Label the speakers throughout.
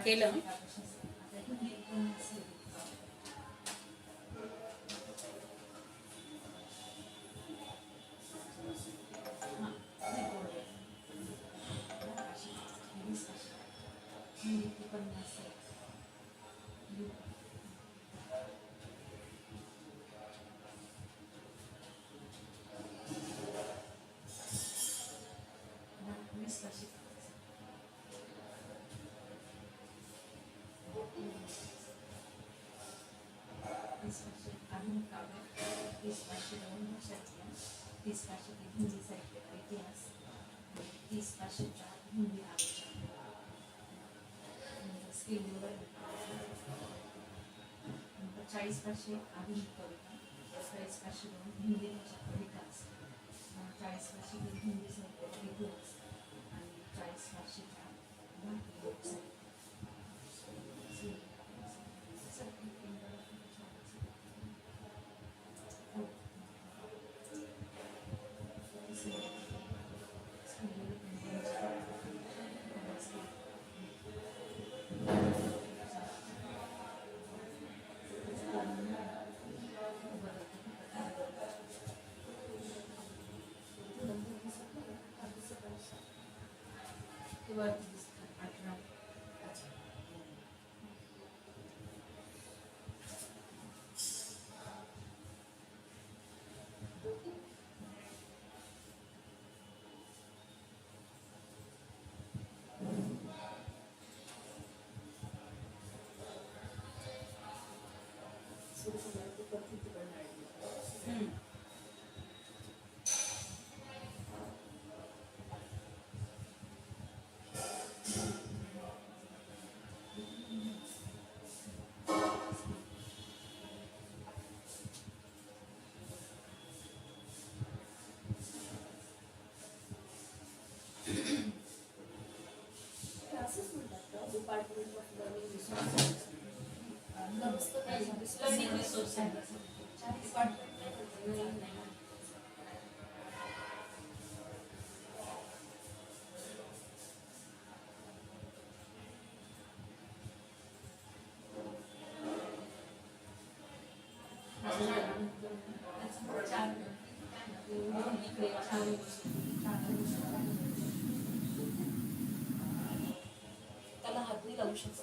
Speaker 1: केलं हिंदी साहित्य इतिहास 30-500 हिंदी स्किल 40-500 आधुनिक कविता 40-500 हिंदी भाषा विकास 40-500 हिंदी साहित्य इतिहास आणि 40-500 भारतीय लोकसाहित्य त्याला हात नाही लावू शकत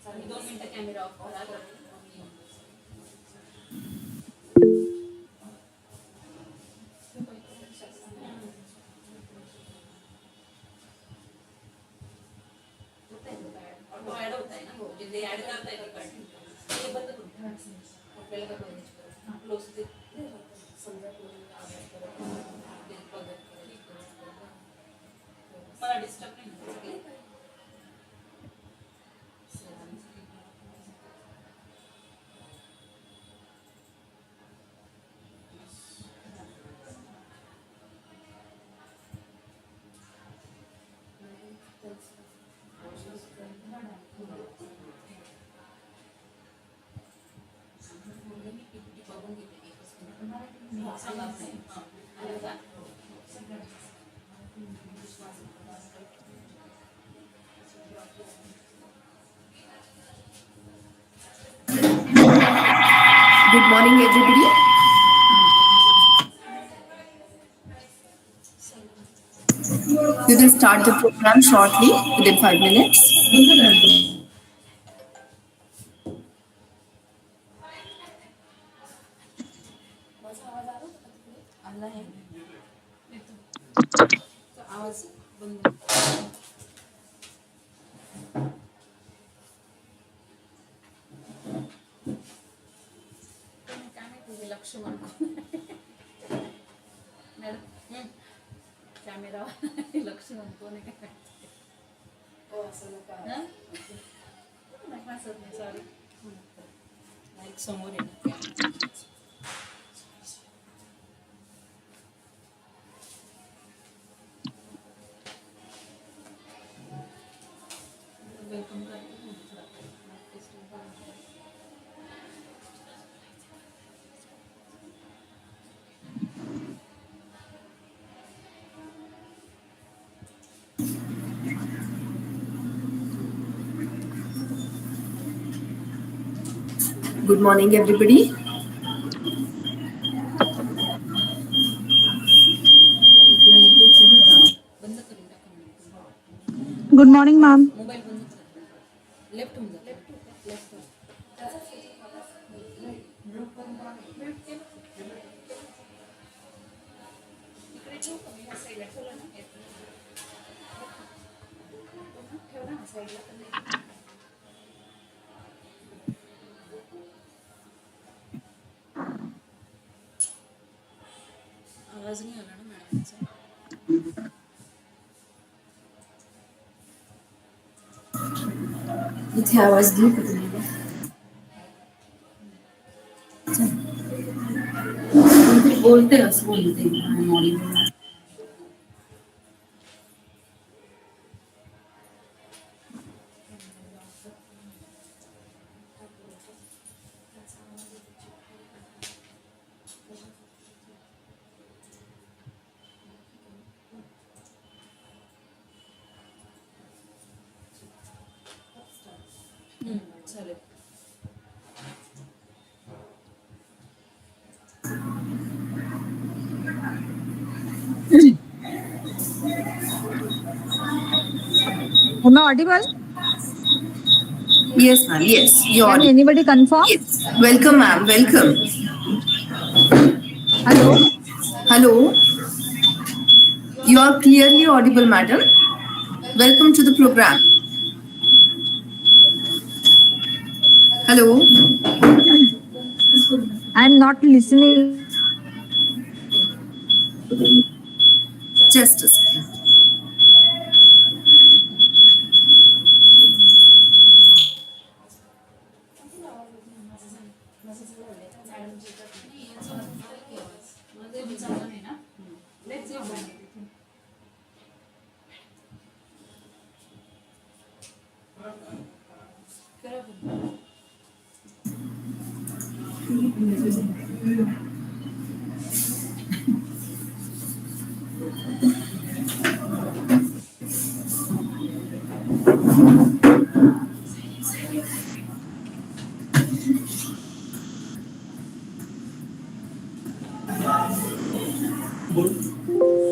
Speaker 1: 2 मिनिटं कॅमेरा ऑफ करा. मला डिस्टर्ब नाही.
Speaker 2: Good morning, everybody. We will start the program shortly, within 5 minutes.
Speaker 1: Camera Laxman कोण आहे काय सॉरी लाईक समोर आहे. वेलकम करते.
Speaker 2: Good morning, everybody.
Speaker 1: बंद करून टाका
Speaker 3: Good morning, ma'am.
Speaker 1: मोबाईल बंद करा लेफ्ट होऊन जा लेफ्ट इकडे ठेवू का मी या साईडला ठेवलं ना ठेवला ना साईडला आवाज नाही आला ना मॅडमचा
Speaker 2: इथे आवाज देऊ का तुम्हाला? बोलते असं बोलते audible.
Speaker 1: चालेल
Speaker 3: Am I audible?
Speaker 2: Yes, ma'am. Yes, you're
Speaker 3: Can
Speaker 2: audible.
Speaker 3: anybody confirm?
Speaker 2: Yes. Welcome, ma'am. Welcome.
Speaker 3: Hello.
Speaker 2: Hello. You are clearly audible, madam. Welcome to the program. Hello.
Speaker 3: I am not listening.
Speaker 2: Just a second.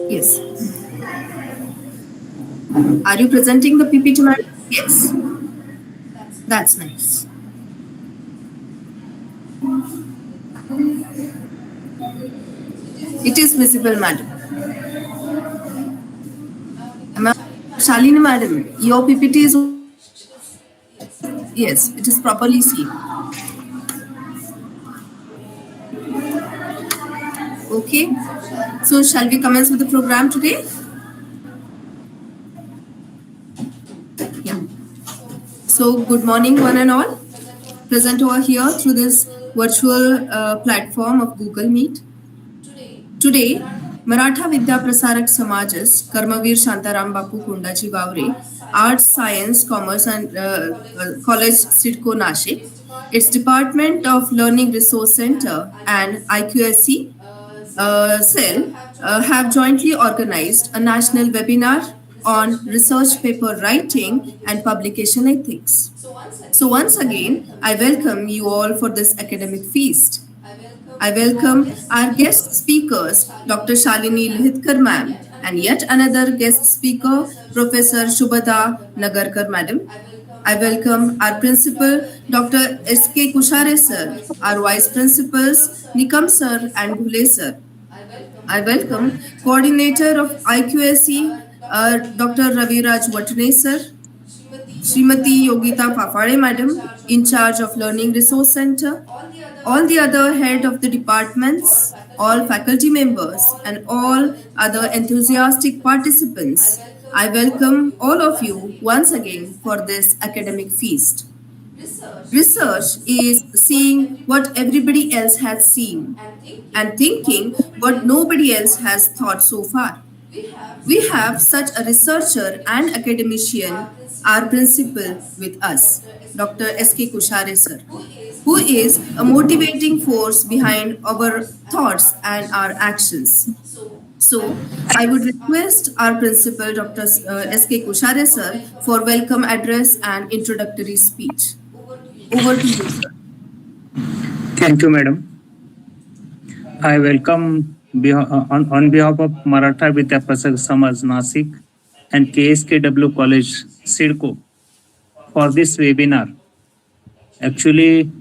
Speaker 2: Yes. Are you presenting the PPT, madam? Yes. That's nice. It is visible, madam. Shalini, madam, your PPT is. Yes, it is properly seen. Okay. So, shall we commence with the program today? Yeah. So, good morning, one and all. Present over here through this virtual platform of Google Meet. Today, Maratha Vidya Prasark Samaj's Karmavir Shantaram Bapu Kundaji Vavre, Arts, Science, Commerce and College Cidco Nashik, its Department of Learning Resource Center and IQAC cell have jointly organized a national webinar on research paper writing and publication ethics. So once again, I welcome you all for this academic feast. I welcome our guest speakers, Dr. Shalini Lihithkar ma'am, and yet another guest speaker, Professor Shubhada Nagarkar madam. I welcome our principal, Dr. S.K. Kushare sir, our vice principals, Nikam sir and Bhule sir. I welcome coordinator of IQAC, Dr. Raviraj Watane sir, Srimati Yogita Fafare madam, in charge of Learning Resource Center, all the other head of the departments, all faculty members, and all other enthusiastic participants. I welcome all of you once again for this academic feast. Research is seeing what everybody else has seen and thinking what nobody else has thought so far. We have such a researcher and academician, our principal, with us, Dr. S.K. Kushare sir, who is a motivating force behind our thoughts and our actions. So, I would request our principal, Dr. S.K. Kushare sir, for welcome address and introductory speech. Over to you, sir.
Speaker 4: Thank you, madam. I welcome on behalf of Maratha Vidya Prasark Samaj Nashik and KSKW College Cidco for this webinar. Actually,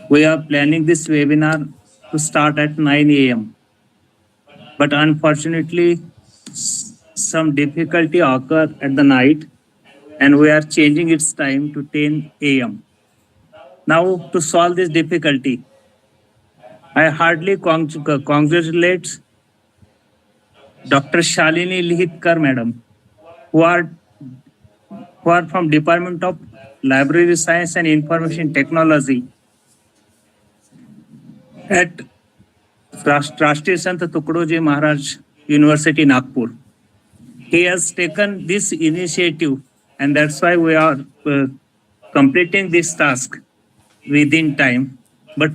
Speaker 4: we are planning this webinar to start at 9 a.m. But unfortunately, some difficulty occurred at the night and we are changing its time to 10 a.m. Now, to solve this difficulty, I heartily congratulate Dr. Shalini Lihitkar, madam, who are, who are from Department of Library Science and Information Technology at Rashtriya Sant Tukdoji Maharaj University, Nagpur. He has taken this initiative, and that's why we are completing this task within time, but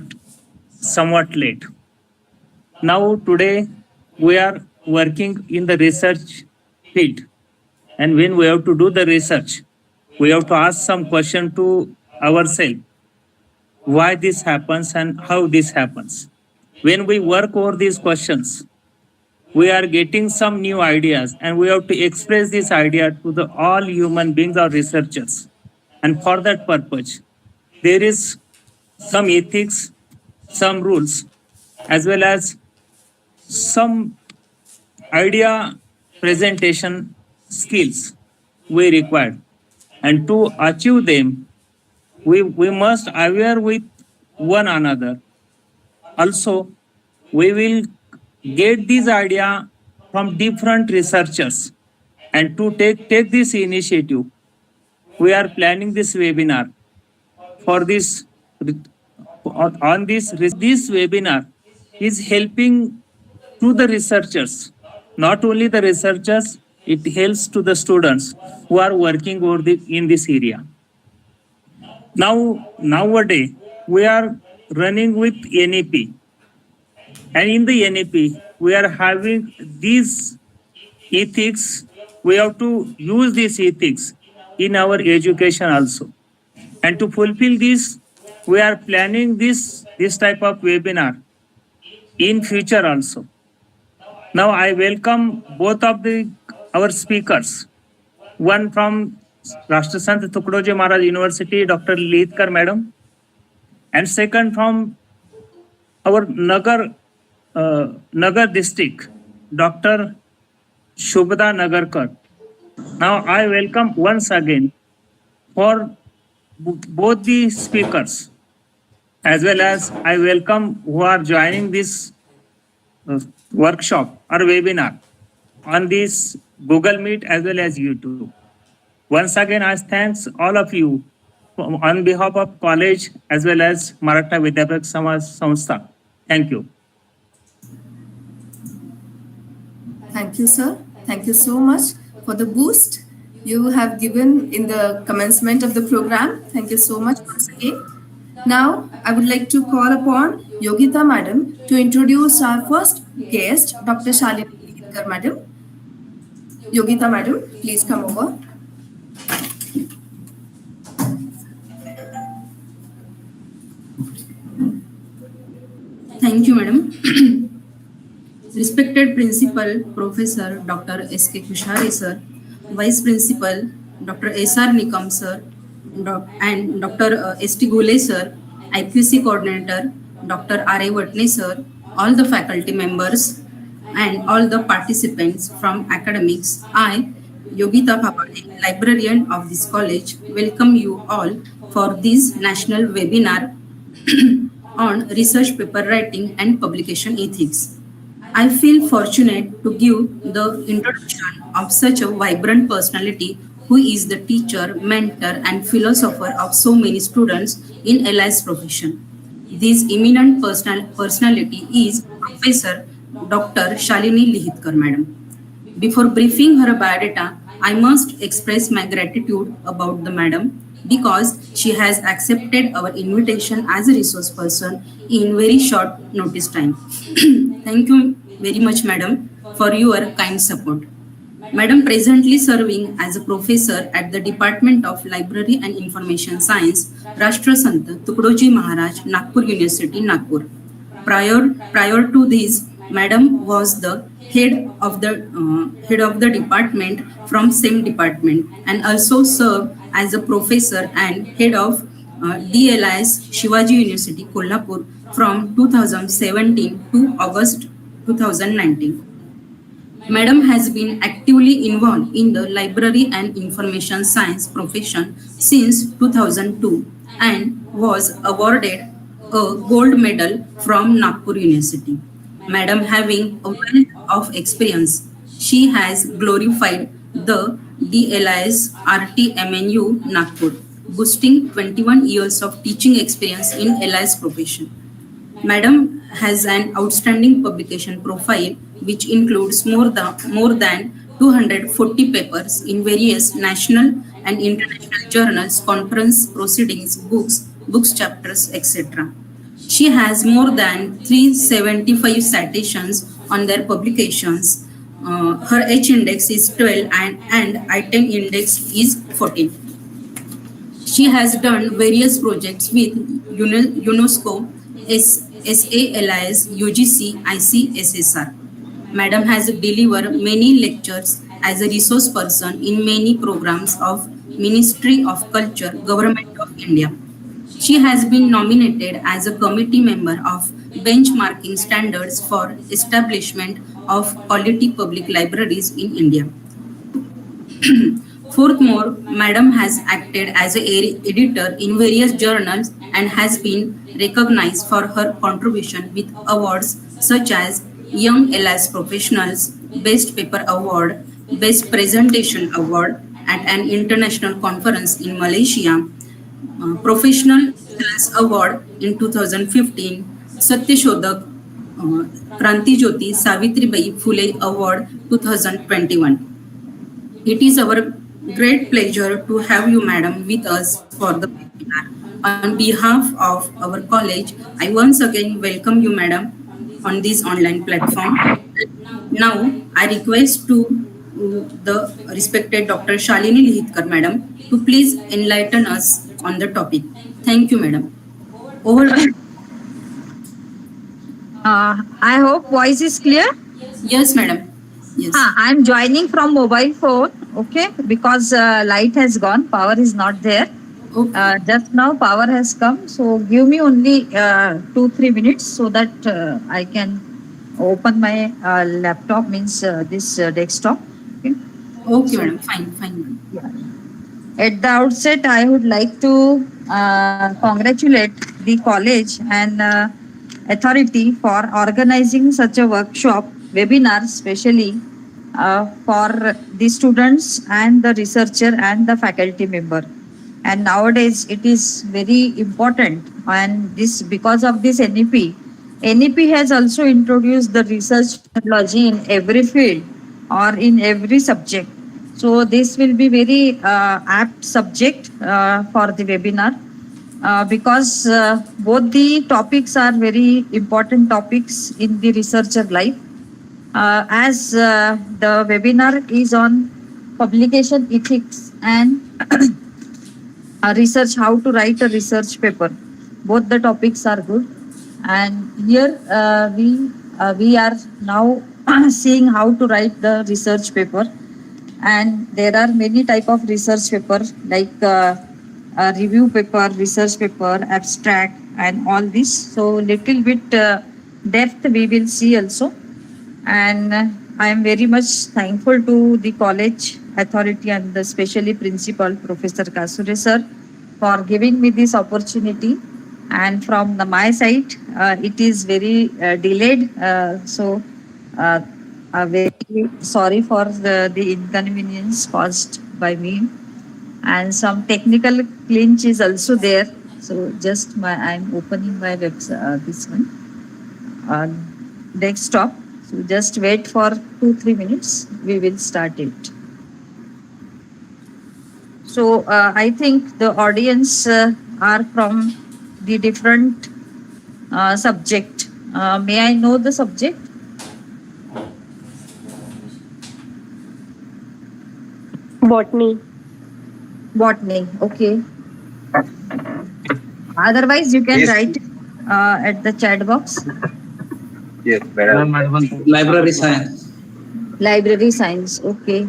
Speaker 4: somewhat late. Now, today, we are working in the research field. And when we have to do the research, we have to ask some question to ourselves. Why this happens and how this happens. When we work over these questions, we are getting some new ideas and we have to express this idea to the all human beings or researchers. And for that purpose, there is some ethics, some rules, as well as some idea presentation skills we require. And to achieve them, we must aware with one another. Also, we will get this idea from different researchers. And to take this initiative, we are planning this webinar for this on this webinar is helping to the researchers, not only the researchers, it helps to the students who are working over in this area. Nowadays, we are running with NEP. And in the NEP, we are having these ethics. We have to use these ethics in our education also. And to fulfill this, we are planning this type of webinar in future also. Now I welcome both of our speakers. One from Rashtriya Sant Tukdoji Maharaj University, Dr. Lihitkar madam, and second from our Nagar district, Dr. Shubhada Nagarkar. Now I welcome once again for both the speakers, as well as I welcome who are joining this workshop or webinar on this Google Meet as well as YouTube. Once again, I thanks all of you on behalf of college as well as Maratha Vidya Prasark Samaj Samstha. Thank you.
Speaker 2: Thank you, sir. Thank you so much for the boost you have given in the commencement of the program. Thank you so much once again. Now, I would like to call upon Yogita madam to introduce our first guest, Dr. Shalini Lihitkar madam. Yogita madam, please come over.
Speaker 1: Thank you, madam. Respected Principal Professor Dr. S.K. Kushare sir, Vice Principal Dr. S.R. Nikam sir, and Dr. S.T. Gule sir, IQAC Coordinator Dr. R.A. Watne sir, all the faculty members and all the participants from academics, I, Yogita Papade, librarian of this college, welcome you all for this national webinar on research paper writing and publication ethics. I feel fortunate to give the introduction of such a vibrant personality who is the teacher, mentor, and philosopher of so many students in LIS profession. This eminent personality is Professor Dr. Shalini Lihitkar madam. Before briefing her biodata, I must express my gratitude about the madam because she has accepted our invitation as a resource person in very short notice time. Thank you, very much, madam, for your kind support. Madam presently serving as a professor at the Department of Library and Information Science, Rashtrasant Tukdoji Maharaj, Nagpur University, Nagpur. Prior to this, Madam was the head of the department from same department and also served as a professor and head of DLIS Shivaji University, Kolhapur from 2017 to August 2019. Madam has been actively involved in the library and information science profession since 2002 and was awarded a gold medal from Nagpur University. Madam having a wealth of experience, she has glorified the DLIS RTMNU Nagpur, boasting 21 years of teaching experience in LIS profession. Madam has an outstanding publication profile which includes more than 240 papers in various national and international journals, conference proceedings, books chapters, etc. She has more than 375 citations on their publications. Her H index is 12 and item index is 14. She has done various projects with UNESCO, SALIS, UGC, ICSSR. Madam has delivered many lectures as a resource person in many programs of Ministry of Culture, Government of India. She has been nominated as a committee member of benchmarking standards for establishment of quality public libraries in India. Furthermore, Madam has acted as an editor in various journals and has been recognized for her contribution with awards such as Young LIS Professionals, Best Paper Award, Best Presentation Award at an international conference in Malaysia, Professional Excellence Award in 2015, Satyashodak Kranti Jyoti Savitribai Phule Award 2021. It is our great pleasure to have you, madam, with us for the webinar. On behalf of our college, I once again welcome you, madam, on this online platform. Now, I request to the respected Dr. Shalini Lihitkar, madam, to please enlighten us on the topic. Thank you, madam. Over.
Speaker 3: I hope voice is clear.
Speaker 1: Yes, madam. Yes.
Speaker 3: I'm joining from mobile phone, okay, because light has gone, power is not there.
Speaker 1: Okay.
Speaker 3: Just now power has come, so give me only 2-3 minutes so that I can open my laptop, means this desktop. Okay.
Speaker 1: Okay, madam. Fine, madam.
Speaker 3: Yeah. At the outset, I would like to congratulate the college and authority for organizing such a workshop, webinar, especially for the students and the researcher and the faculty member. And nowadays it is very important, and this because of this NEP has also introduced the research methodology in every field or in every subject. So this will be very apt subject for the webinar because both the topics are very important topics in the researcher life. As the webinar is on publication ethics and research, how to write a research paper. Both the topics are good, and here we are now seeing how to write the research paper. And there are many type of research paper like a review paper, research paper, abstract, and all this. So little bit depth we will see also. And I am very much thankful to the college authority and especially principal Professor Kasure sir for giving me this opportunity. And from my side, it is very delayed. So very sorry for the inconvenience caused by me. And some technical clinch is also there. So just I'm opening my website, this one, desktop. So just wait for 2-3 minutes. We will start it. So I think the audience are from the different subject. May I know the subject?
Speaker 5: Botany.
Speaker 3: Botany. Okay. Otherwise, you can
Speaker 6: Yes.
Speaker 3: write at the chat box.
Speaker 6: Yes, madam.
Speaker 7: Library science.
Speaker 3: Library science. Okay.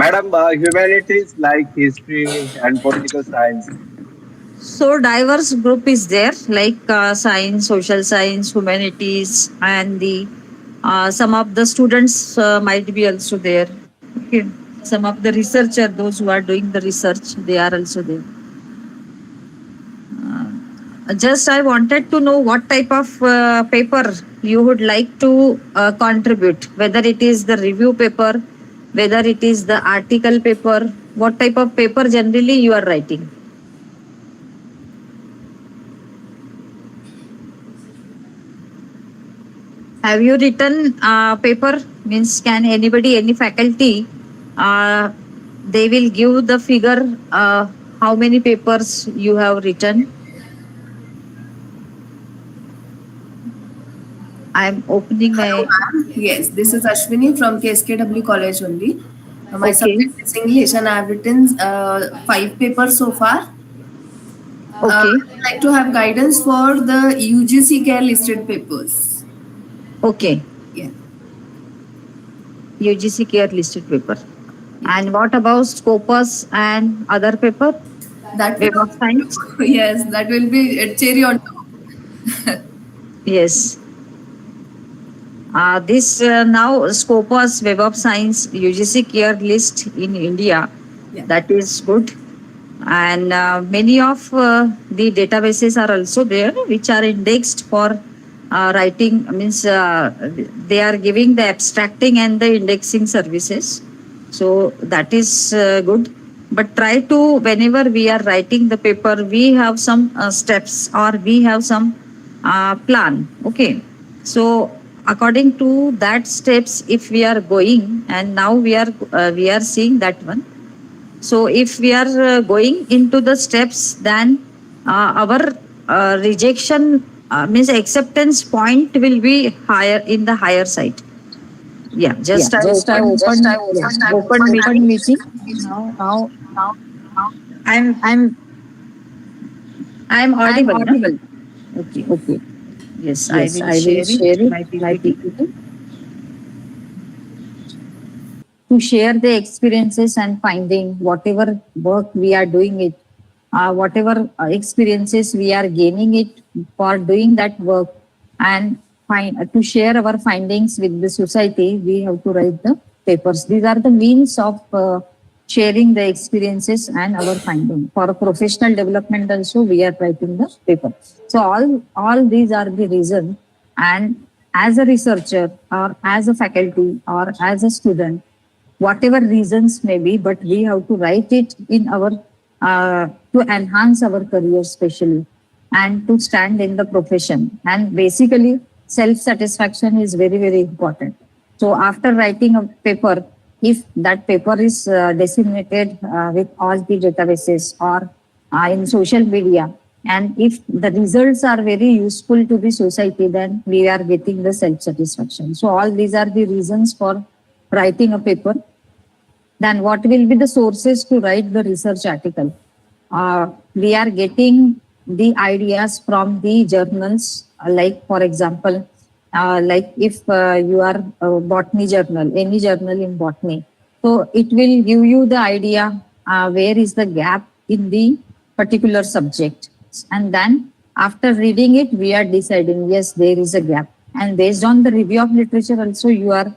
Speaker 6: Madam, humanities like history and political science.
Speaker 3: So diverse group is there like science, social science, humanities, and the some of the students might be also there. Okay. Some of the researcher, those who are doing the research, they are also there. Just I wanted to know what type of paper you would like to contribute, whether it is the review paper, whether it is the article paper, what type of paper generally you are writing. Have you written paper? Means can anybody, any faculty, they will give the figure how many papers you have written. I am opening my.
Speaker 2: Yes, this is Ashwini from KSKW College only. My
Speaker 3: Okay.
Speaker 2: subject is English, and I have written 5 papers so far.
Speaker 3: Okay.
Speaker 2: I would like to have guidance for the UGC care listed papers.
Speaker 3: Okay.
Speaker 2: Yeah.
Speaker 3: UGC care listed paper. And what about Scopus and other paper?
Speaker 2: That
Speaker 3: Web of Science?
Speaker 2: yes, that will be a cherry on top.
Speaker 3: Yes. This now Scopus Web of Science UGC care list in India.
Speaker 2: Yeah.
Speaker 3: That is good. And many of the databases are also there which are indexed for writing, means they are giving the abstracting and the indexing services. So that is good. But try to, whenever we are writing the paper, we have some steps or we have some plan. Okay. So according to that steps, if we are going, and now we are seeing that one. So if we are going into the steps, then our rejection means acceptance point will be higher in the higher side. Yeah, just I opened meeting. Now I'm audible. No? Okay. Yes, I will share it. My PPT. To share the experiences and finding whatever work we are doing it, whatever experiences we are gaining it for doing that work, and to share our findings with the society, we have to write the papers. These are the means of sharing the experiences and our finding. For professional development also, we are writing the paper. So all these are the reasons. And as a researcher or as a faculty or as a student, whatever reasons may be, but we have to write it in our to enhance our career especially and to stand in the profession. And basically self-satisfaction is very, very important. So after writing a paper, if that paper is disseminated with all the databases or in social media, and if the results are very useful to the society, then we are getting the self-satisfaction. So all these are the reasons for writing a paper. Then what will be the sources to write the research article? We are getting the ideas from the journals, like for example, like if you are a botany journal, any journal in botany, so it will give you the idea where is the gap in the particular subject. And then after reading it, we are deciding, yes, there is a gap. And based on the review of literature also, you are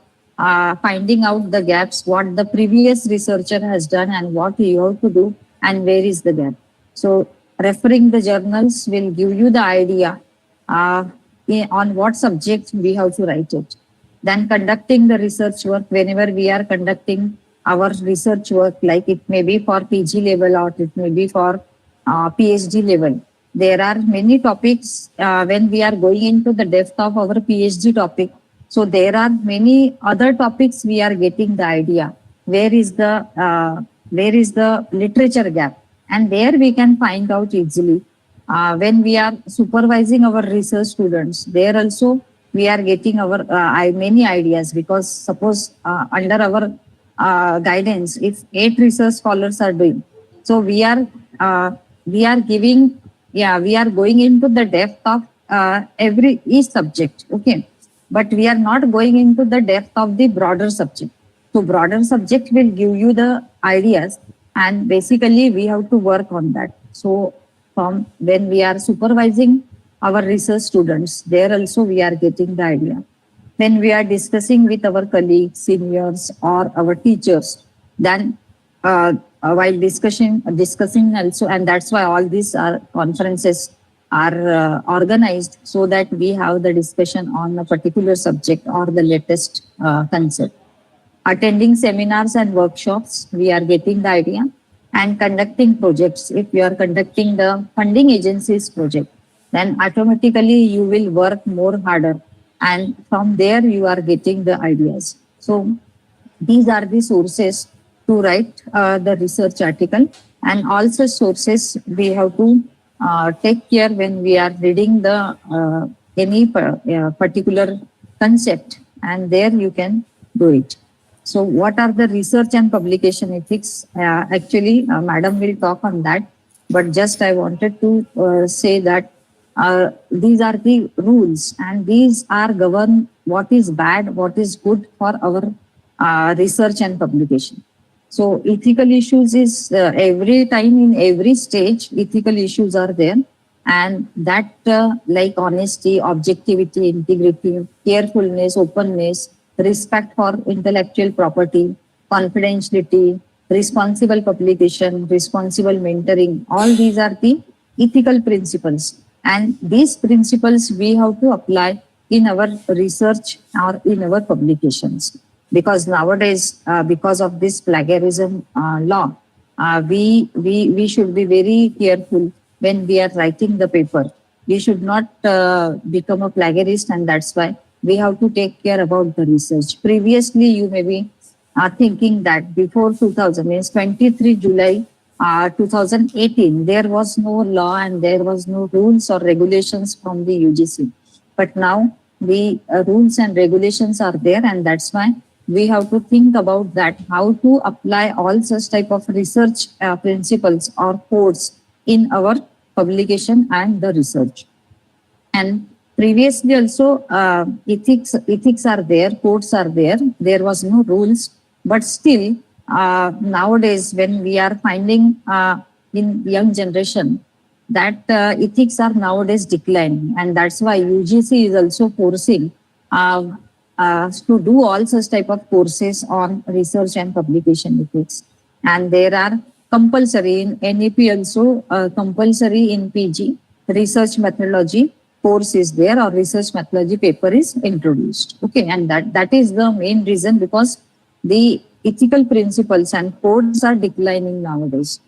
Speaker 3: finding out the gaps, what the previous researcher has done and what you have to do and where is the gap. So referring the journals will give you the idea on what subject we have to write it. Then conducting the research work, whenever we are conducting our research work, like it may be for PG level or it may be for PhD level. There are many topics when we are going into the depth of our PhD topic. So there are many other topics we are getting the idea. Where is the literature gap? And there we can find out easily. When we are supervising our research students, there also we are getting our many ideas, because suppose under our guidance, if 8 research scholars are doing, so we are giving, we are going into the depth of each subject, okay, but we are not going into the depth of the broader subject. So broader subject will give you the ideas, and basically we have to work on that. So from when we are supervising our research students, there also we are getting the idea. When we are discussing with our colleagues, seniors, or our teachers, then while discussing also, and that's why all these conferences are organized, so that we have the discussion on a particular subject or the latest concept. Attending seminars and workshops, we are getting the idea, and conducting projects. If you are conducting the funding agencies project, then automatically you will work more harder, and from there you are getting the ideas. So these are the sources to write the research article, and all such sources we have to take care when we are reading the any particular concept, and there you can do it. So what are the research and publication ethics? Actually, madam will talk on that, but just I wanted to say that these are the rules, and these are govern what is bad, what is good for our research and publication. So ethical issues is every time in every stage, ethical issues are there, and that like honesty, objectivity, integrity, carefulness, openness, respect for intellectual property, confidentiality, responsible publication, responsible mentoring, all these are the ethical principles. And these principles we have to apply in our research or in our publications. Because nowadays, because of this plagiarism law, we should be very careful when we are writing the paper. We should not become a plagiarist, and that's why we have to take care about the research. Previously, you may be thinking that before 2000, means 23 July 2018, there was no law and there was no rules or regulations from the UGC. But now the rules and regulations are there, and that's why we have to think about that, how to apply all such type of research principles or codes in our publication and the research. And previously also ethics are there, codes are there. There was no rules, but still nowadays when we are finding in young generation that ethics are nowadays declining, and that's why UGC is also forcing to do all such type of courses on research and publication ethics. And there are compulsory in NEP also, compulsory in PG, research methodology course is there, or research methodology paper is introduced. Okay, and that is the main reason, because the ethical principles and codes are declining nowadays.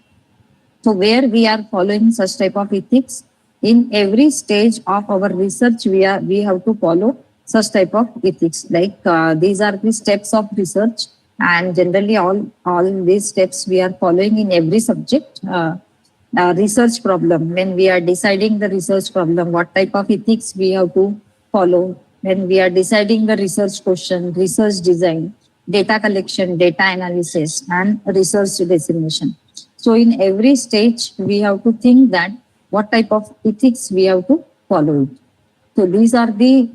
Speaker 3: So where we are following such type of ethics, in every stage of our research, we have to follow such type of ethics. Like these are the steps of research, and generally all these steps we are following in every subject. Research problem, when we are deciding the research problem, what type of ethics we have to follow. When we are deciding the research question, research design, data collection, data analysis, and research dissemination. So in every stage, we have to think that what type of ethics we have to follow it. So these are the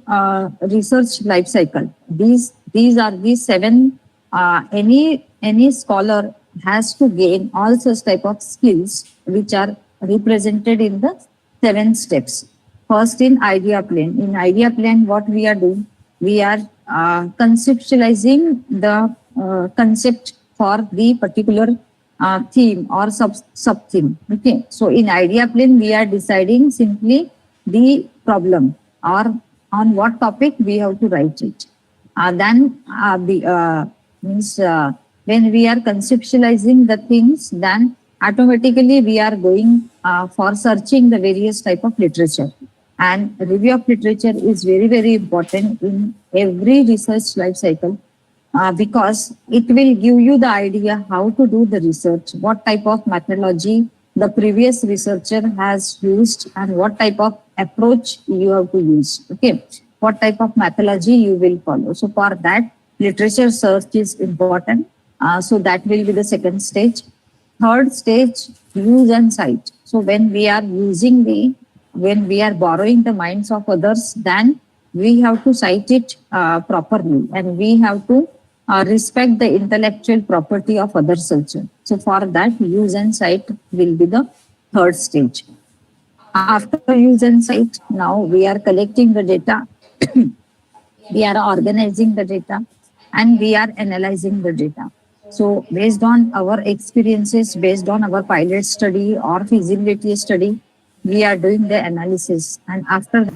Speaker 3: research life cycle. These are the 7. Any scholar has to gain all such type of skills which are represented in the 7 steps. First, in idea plane. In idea plane, what we are doing, we are conceptualizing the concept for the particular theme or sub theme. Okay, so in idea plane, we are deciding simply the problem or on what topic we have to write it. Then when we are conceptualizing the things, then automatically we are going for searching the various type of literature. And review of literature is very, very important in every research life cycle because it will give you the idea how to do the research, what type of methodology the previous researcher has used, and what type of approach you have to use. Okay, what type of methodology you will follow. So for that, literature search is important. So that will be the second stage. Third stage, use and cite. So when we are when we are borrowing the minds of others, then we have to cite it properly, and we have to respect the intellectual property of others also. So for that, use and cite will be the third stage. After use and cite, now we are collecting the data, we are organizing the data, and we are analyzing the data. So based on our experiences, based on our pilot study or feasibility study, we are doing the analysis. And after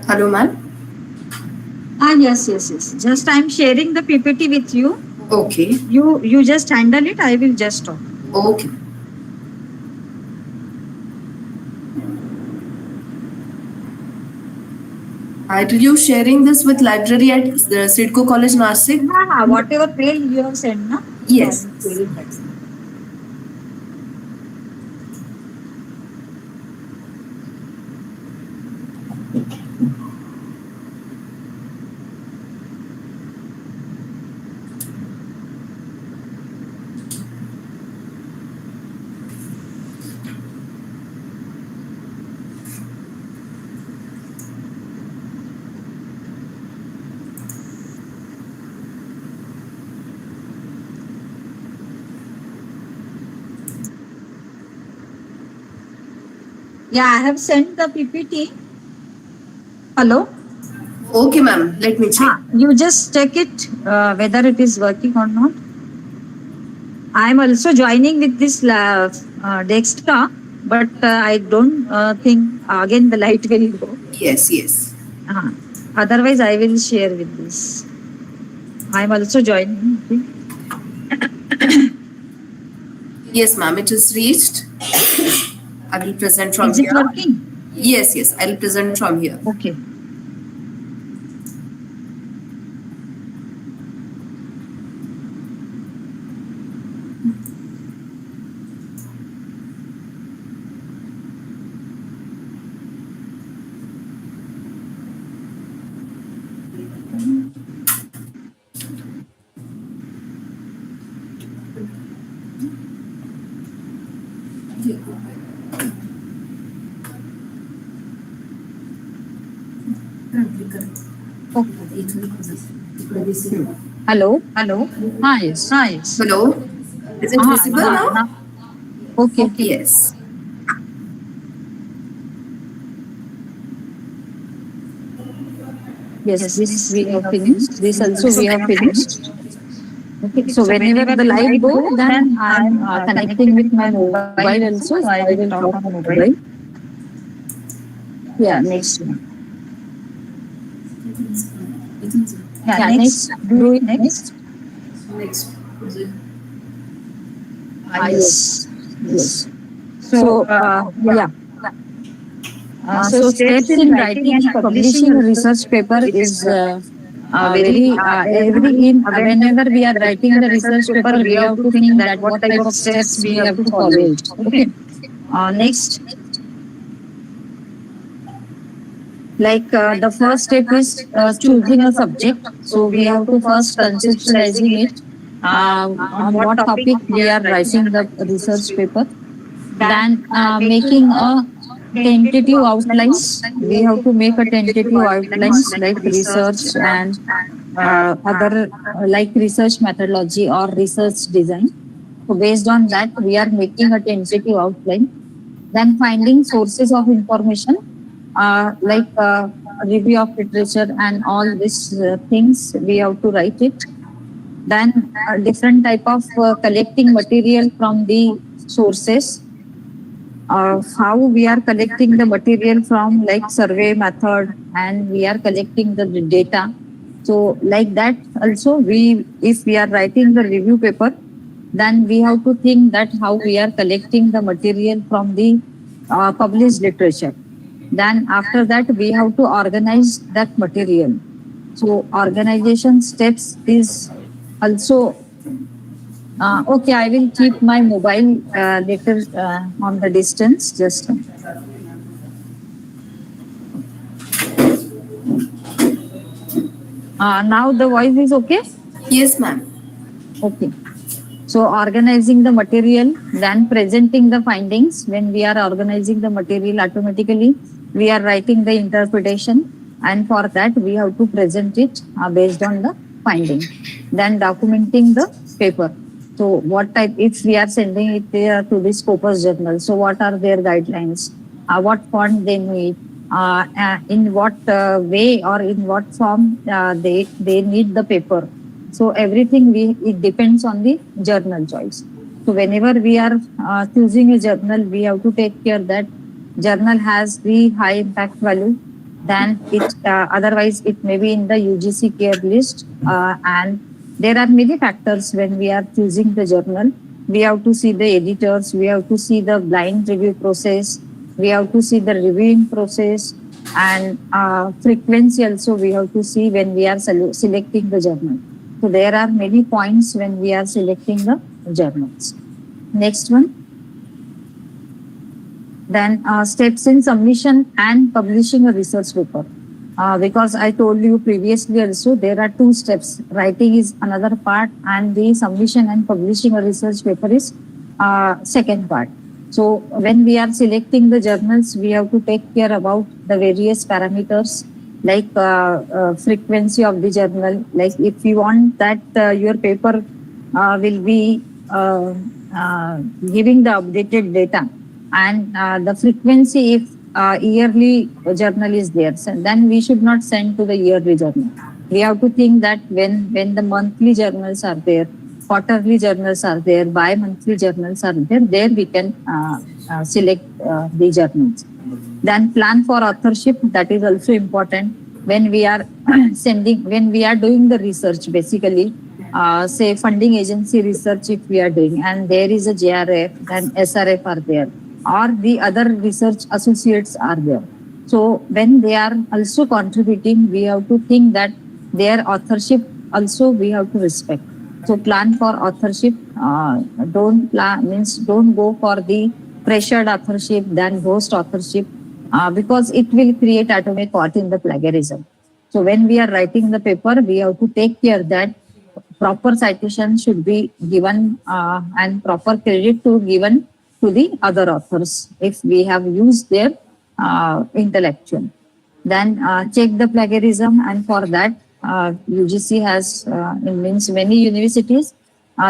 Speaker 2: Hello, ma'am.
Speaker 3: yes. Just I'm sharing the PPT with you.
Speaker 2: Okay.
Speaker 3: You just handle it. I will just talk.
Speaker 2: Okay. Are you sharing this with library at the Cidco College, Nashik?
Speaker 3: Whatever mail you have sent, na?
Speaker 2: Yes.
Speaker 3: Yeah, I have sent the PPT. Hello?
Speaker 2: Okay, ma'am. Let me check.
Speaker 3: You just check it whether it is working or not. I am also joining with this Dextra, but I don't think again the light will go.
Speaker 2: Yes.
Speaker 3: Otherwise, I will share with this. I am also joining.
Speaker 2: Yes, ma'am. It is reached. I will present from
Speaker 3: Is
Speaker 2: here.
Speaker 3: it working?
Speaker 2: Yes. I will present from here.
Speaker 3: Okay. Hello. Yes.
Speaker 2: Hello. Is it visible now?
Speaker 3: Okay.
Speaker 2: Yes.
Speaker 3: Yes, this we have finished. This also we have finished. Okay. So whenever the light go, then I'm connecting with my mobile also. So I will talk on mobile. Yeah, next one. Yeah, next. Do it next. Yes. So, yeah. So steps in writing and publishing a research paper is very whenever we are writing the research paper, we have to think that what type of steps we have to follow. Okay. Next. Like the first step is choosing a subject. So we have to first conceptualizing it on what topic we are writing the research paper. Then making a tentative outlines. We have to make a tentative outlines like research and other like research methodology or research design. So based on that, we are making a tentative outline. Then finding sources of information like review of literature and all these things we have to write it. Then different type of collecting material from the sources, how we are collecting the material from like survey method, and we are collecting the data. So like that also, if we are writing the review paper, then we have to think that how we are collecting the material from the published literature. Then after that, we have to organize that material. So organization steps is also okay. I will keep my mobile little on the distance. Just now the voice is okay.
Speaker 2: Yes, ma'am.
Speaker 3: Okay. So organizing the material, then presenting the findings. When we are organizing the material, automatically we are writing the interpretation, and for that we have to present it based on the finding. Then documenting the paper. So what type, if we are sending it to the Scopus journal, so what are their guidelines? What font they need? In what way or in what form they need the paper. So everything it depends on the journal choice. So whenever we are choosing a journal, we have to take care that journal has the high impact value. Then it otherwise it may be in the UGC care list, and there are many factors when we are choosing the journal. We have to see the editors, we have to see the blind review process, we have to see the reviewing process, and frequency also we have to see when we are selecting the journal. So there are many points when we are selecting the journals. Next one. Then steps in submission and publishing a research paper. Because I told you previously also, there are two steps. Writing is another part, and the submission and publishing a research paper is second part. So when we are selecting the journals, we have to take care about the various parameters like frequency of the journal. Like if you want that your paper will be giving the updated data, and the frequency, if yearly journal is there, so then we should not send to the yearly journal. We have to think that when the monthly journals are there, quarterly journals are there, bi-monthly journals are there, there we can select the journals. Then plan for authorship, that is also important. When we are when we are doing the research, basically, say funding agency research if we are doing, and there is a JRF and SRF are there, or the other research associates are there. So when they are also contributing, we have to think that their authorship also we have to respect. So plan for authorship. Don't go for the pressured authorship than ghost authorship, because it will create atomic caught in the plagiarism. So when we are writing the paper, we have to take care that proper citation should be given and proper credit to given to the other authors if we have used their intellectual. Then check the plagiarism, and for that UGC has means many universities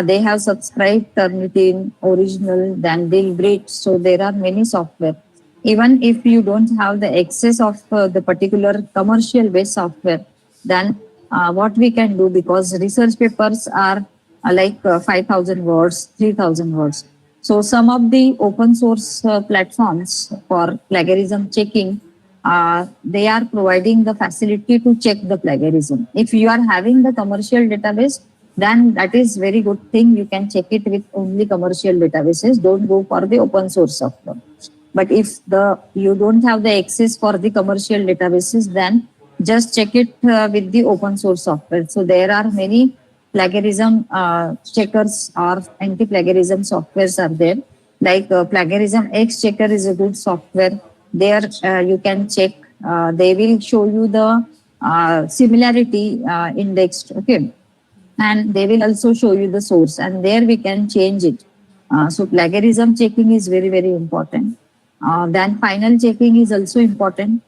Speaker 3: they have subscribed Turnitin, Original, then Dilbrit. So there are many software. Even if you don't have the access of the particular commercial based software, then what we can do, because research papers are like 5,000 words, 3,000 words. So some of the open source platforms for plagiarism checking, they are providing the facility to check the plagiarism. If you are having the commercial database, then that is very good thing. You can check it with only commercial databases. Don't go for the open source software. But if you don't have the access for the commercial databases, then just check it with the open source software. So there are many plagiarism checkers or anti-plagiarism softwares are there. Like Plagiarism X Checker is a good software. There you can check. They will show you the similarity indexed. Okay. And they will also show you the source, and there we can change it. So plagiarism checking is very, very important. Then final checking is also important.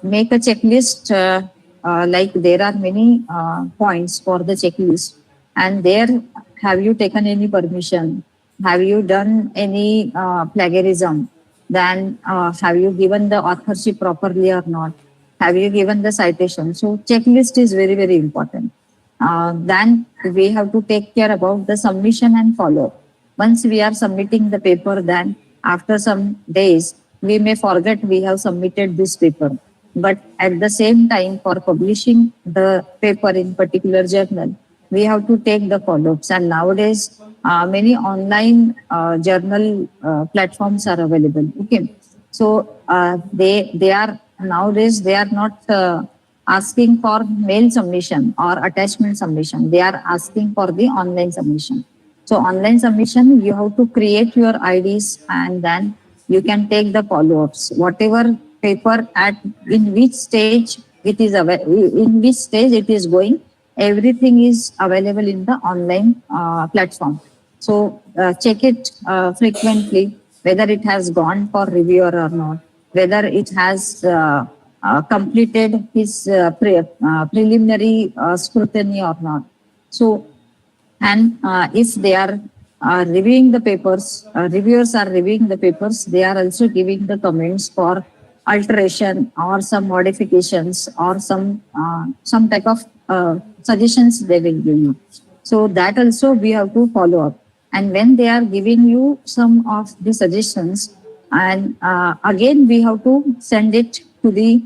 Speaker 3: Make a checklist, like there are many points for the checklist, and there have you taken any permission? Have you done any plagiarism? Then have you given the authorship properly or not? Have you given the citation? So checklist is very, very important. Then we have to take care about the submission and follow. Once we are submitting the paper, then after some days, we may forget we have submitted this paper. But at the same time, for publishing the paper in particular journal, we have to take the follow-ups. And nowadays, many online journal platforms are available. Okay, so they are nowadays they are not asking for mail submission or attachment submission. They are asking for the online submission. So online submission, you have to create your IDs and then you can take the follow-ups. Whatever paper at in which stage it is in which stage it is going, everything is available in the online platform. So check it frequently whether it has gone for reviewer or not, whether it has completed his preliminary scrutiny or not. So, and if they are reviewing the papers, reviewers are reviewing the papers, they are also giving the comments for alteration or some modifications or some type of suggestions they will give you. So that also we have to follow up. And when they are giving you some of the suggestions, and again we have to send it to the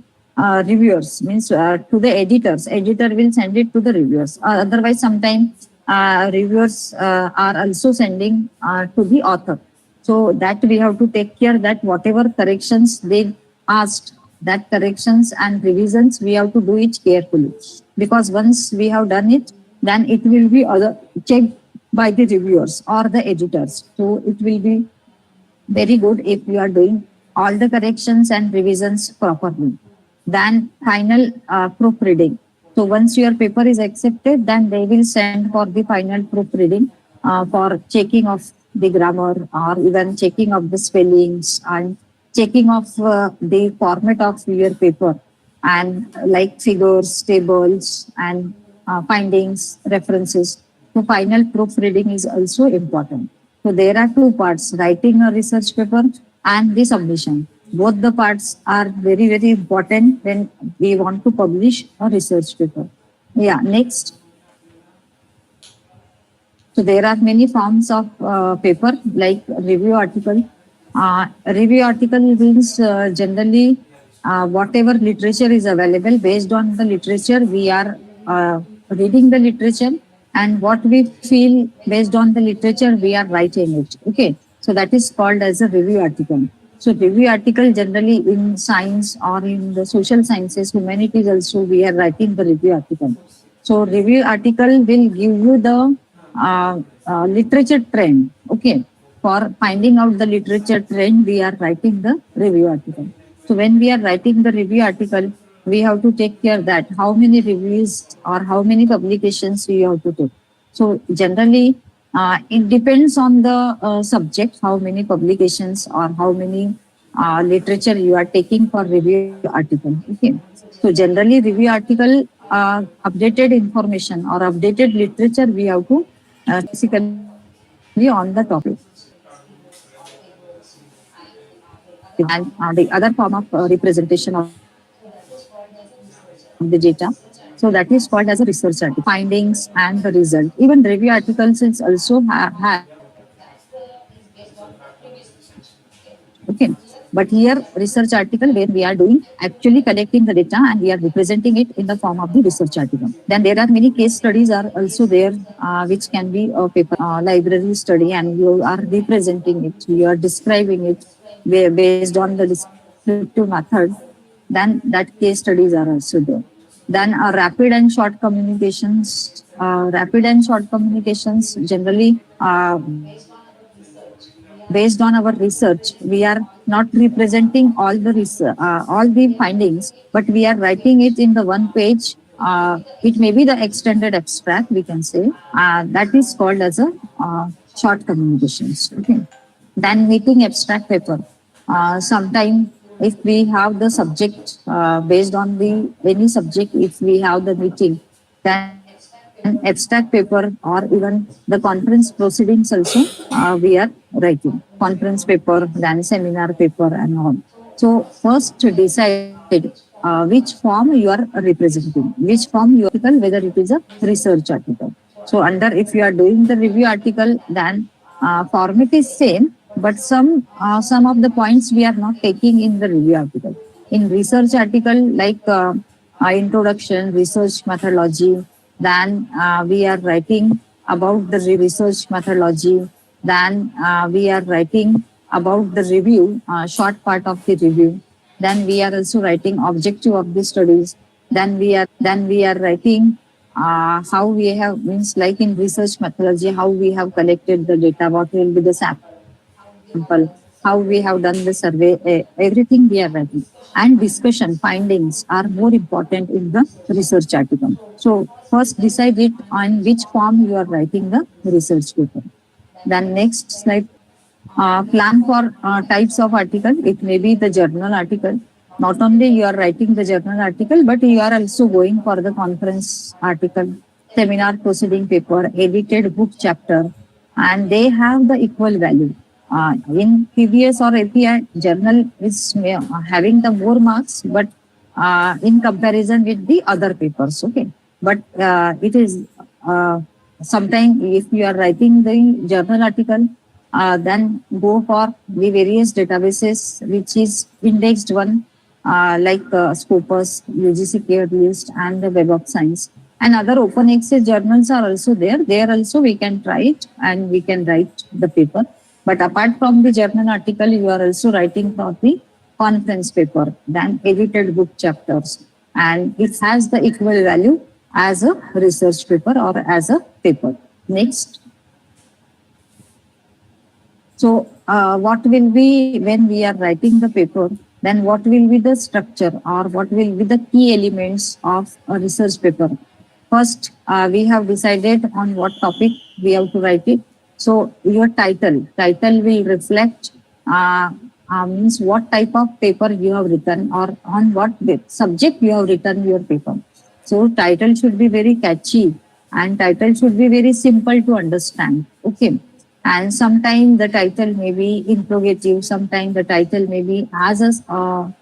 Speaker 3: reviewers, means to the editors. Editor will send it to the reviewers. Otherwise, sometimes reviewers are also sending to the author. So that we have to take care that whatever corrections they asked, that corrections and revisions, we have to do it carefully. Because once we have done it, then it will be checked by the reviewers or the editors. So it will be very good if you are doing all the corrections and revisions properly. Then final proofreading. So once your paper is accepted, then they will send for the final proofreading for checking of the grammar or even checking of the spellings and checking of the format of your paper and like figures, tables and findings, references. So final proofreading is also important. So there are two parts, writing a research paper and the submission. Both the parts are very, very important when we want to publish a research paper. Yeah, next. So there are many forms of paper like review article. Review article means generally whatever literature is available, based on the literature, we are reading the literature, and what we feel based on the literature, we are writing it. Okay, so that is called as a review article. So review article generally in science or in the social sciences, humanities also, we are writing the review article. So review article will give you the literature trend. Okay, for finding out the literature trend, we are writing the review article. So when we are writing the review article, we have to take care that how many reviews or how many publications we have to take. So generally, it depends on the subject, how many publications or how many literature you are taking for review article. Okay. So generally, review article, updated information or updated literature, we have to basically on the topic. And the other form of representation of the data. So that is called as a research article. Findings and the result. Even review articles is also have. Okay. But here research article where we are doing actually collecting the data and we are representing it in the form of the research article. Then there are many case studies are also there, which can be a paper library study, and you are representing it, you are describing it based on the descriptive method. Then that case studies are also there. Then rapid and short communications. Rapid and short communications generally based on our research, we are not representing all the all the findings, but we are writing it in the one page. It may be the extended abstract, we can say. That is called as a short communications. Okay. Then meeting abstract paper. Sometime if we have the subject based on the any subject, if we have the meeting, then abstract paper or even the conference proceedings also we are writing conference paper, then seminar paper and all. So first decide which form you are representing, which form you are article, whether it is a research article. So under if you are doing the review article, then format is same, but some of the points we are not taking in the review article. In research article, like introduction, research methodology, then we are writing about the research methodology. Then we are writing about the review, short part of the review. Then we are also writing objective of the studies. Then we are writing how we have means like in research methodology, how we have collected the data, what will be the sample, how we have done the survey, everything we are writing. And discussion findings are more important in the research article. So first decide it on which form you are writing the research paper. Then next slide, plan for types of article. It may be the journal article. Not only you are writing the journal article, but you are also going for the conference article, seminar proceeding paper, edited book chapter, and they have the equal value. In PBS or API, journal is having the more marks, but in comparison with the other papers, okay. But it is sometimes if you are writing the journal article, then go for the various databases which is indexed one, like Scopus, UGC Cleared List, and the Web of Science. And other open access journals are also there. There also we can try it and we can write the paper. But apart from the journal article, you are also writing for the conference paper, then edited book chapters. And it has the equal value as a research paper or as a paper. Next. So what will be when we are writing the paper, then what will be the structure or what will be the key elements of a research paper? First, we have decided on what topic we have to write it. So your title will reflect means what type of paper you have written or on what subject you have written your paper. So title should be very catchy and title should be very simple to understand. Okay. And sometimes the title may be interrogative, sometimes the title may be as a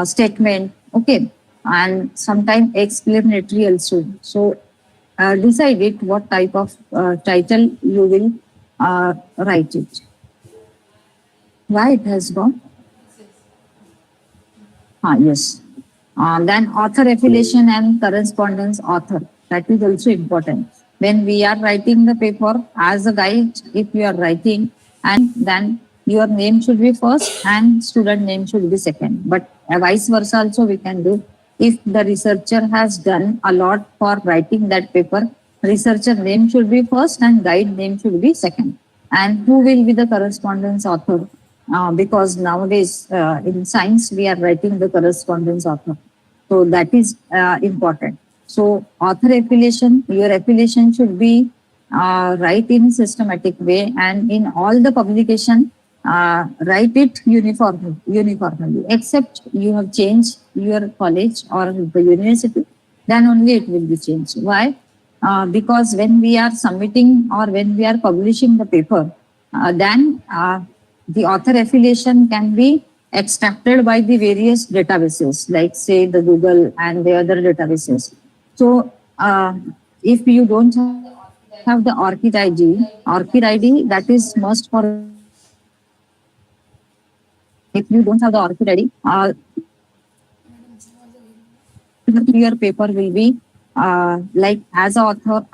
Speaker 3: statement, okay, and sometimes explanatory also. So decide it what type of title you will write it. Why it has gone? Yes. Then author affiliation and correspondence author. That is also important. When we are writing the paper as a guide, if you are writing, and then your name should be first and student name should be second. But vice versa also we can do. If the researcher has done a lot for writing that paper, researcher name should be first and guide name should be second. And who will be the correspondence author? Because nowadays in science we are writing the correspondence author. So that is important. So author affiliation, your affiliation should be write in systematic way and in all the publication, write it uniformly, except you have changed your college or the university, then only it will be changed. Why? Because when we are submitting or when we are publishing the paper, then the author affiliation can be extracted by the various databases, like say the Google and the other databases. So if you don't have the ORCID ID that is must for. If you don't have the ORCID ID, your paper will be like as a author,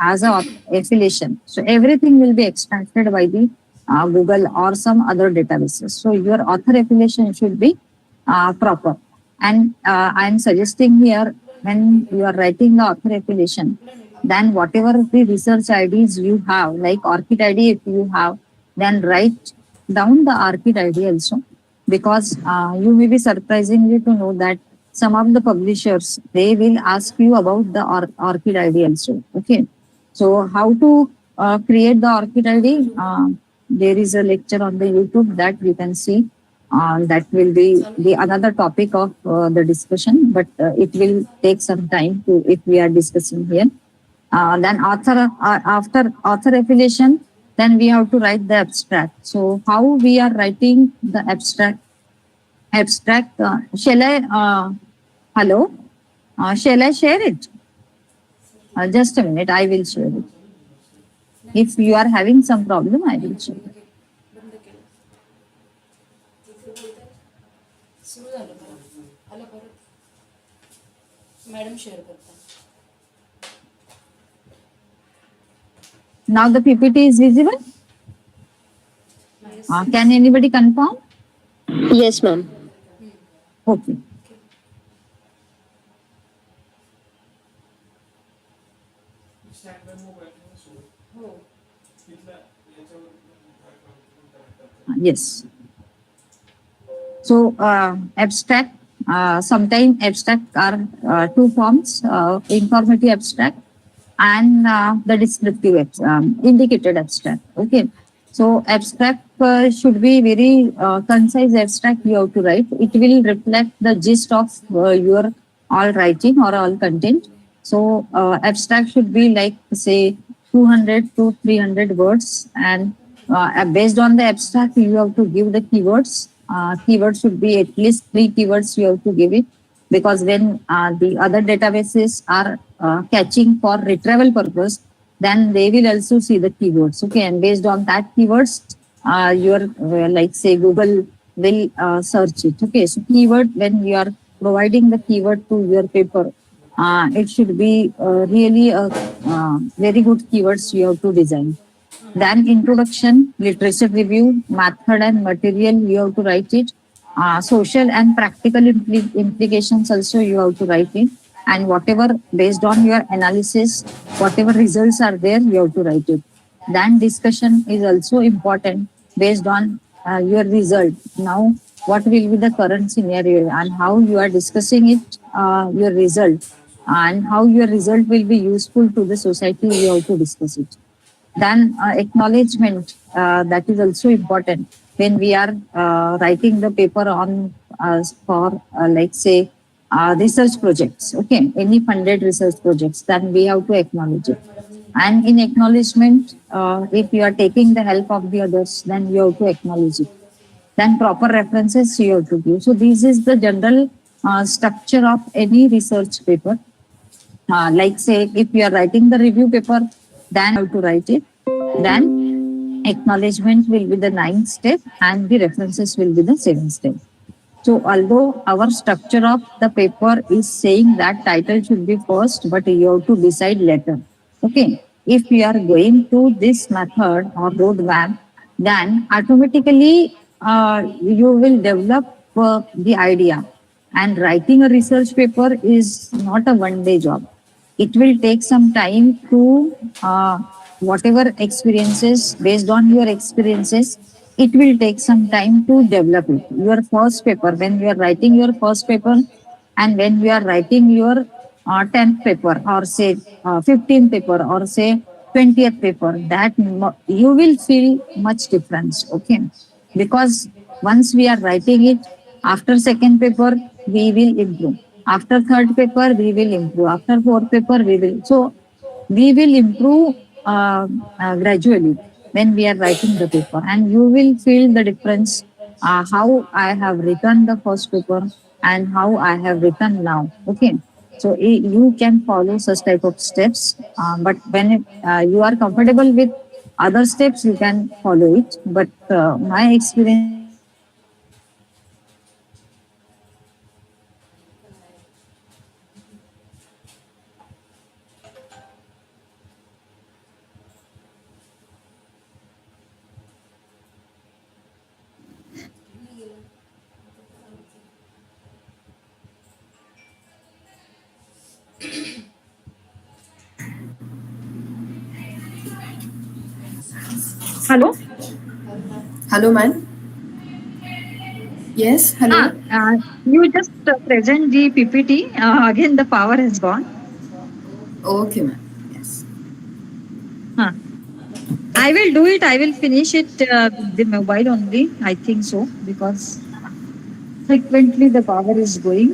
Speaker 3: affiliation. So everything will be extracted by the Google or some other databases. So your author affiliation should be proper. And I am suggesting here, when you are writing the author affiliation, then whatever the research IDs you have, like ORCID ID if you have, then write down the ORCID ID also. Because you may be surprisingly to know that some of the publishers, they will ask you about the ORCID ID also. Okay. So how to create the ORCID ID, there is a lecture on the YouTube that you can see. That will be the another topic of the discussion, but it will take some time to if we are discussing here. Then after author affiliation, then we have to write the abstract. So how we are writing the abstract? Shall I? Hello, shall I share it? Just a minute, I will share it. If you are having some problem, I will share it. Now the PPT is visible. Can anybody confirm?
Speaker 5: Yes, ma'am.
Speaker 3: Okay. Yes. So abstract, sometimes abstract are two forms, informative abstract and the descriptive indicated abstract. Okay. So abstract should be very concise abstract you have to write. It will reflect the gist of your all writing or all content. So abstract should be like say 200 to 300 words, and based on the abstract you have to give the keywords. Keywords should be at least 3 keywords you have to give it, because when the other databases are catching for retrieval purpose, then they will also see the keywords. Okay, and based on that keywords, your like say Google will search it. Okay, so keyword, when you are providing the keyword to your paper, it should be really a very good keywords you have to design. Then introduction, literature review, method and material you have to write it. Social and practical implications also you have to write it. And whatever based on your analysis, whatever results are there, you have to write it. Then discussion is also important based on your result. Now, what will be the current scenario and how you are discussing it, your result, and how your result will be useful to the society, you have to discuss it. Then acknowledgement, that is also important when we are writing the paper on for like say research projects. Okay, any funded research projects, then we have to acknowledge it. And in acknowledgement, if you are taking the help of the others, then you have to acknowledge it. Then proper references you have to give. So this is the general structure of any research paper. Like say if you are writing the review paper, then you have to write it. Then acknowledgement will be the 9th step and the references will be the 7th step. So although our structure of the paper is saying that title should be first, but you have to decide later. Okay. If you are going to this method or roadmap, then automatically you will develop the idea. And writing a research paper is not a one-day job. It will take some time to whatever experiences, based on your experiences, it will take some time to develop it. Your first paper, when you are writing your first paper and when you are writing your 10th paper or say 15th paper or say 20th paper, that you will feel much difference. Okay, because once we are writing it, after second paper we will improve, after third paper we will improve, after fourth paper we will, so we will improve gradually when we are writing the paper, and you will feel the difference how I have written the first paper and how I have written now. Okay, so you can follow such type of steps, but when you are comfortable with other steps, you can follow it. But my experience is that
Speaker 2: Hello? Hello, man. Yes, hello.
Speaker 3: you just present the PPT. Again, the power has gone.
Speaker 2: Okay, ma'am. Yes.
Speaker 3: Huh. I will do it. I will finish it with the mobile only. I think so because frequently the power is going.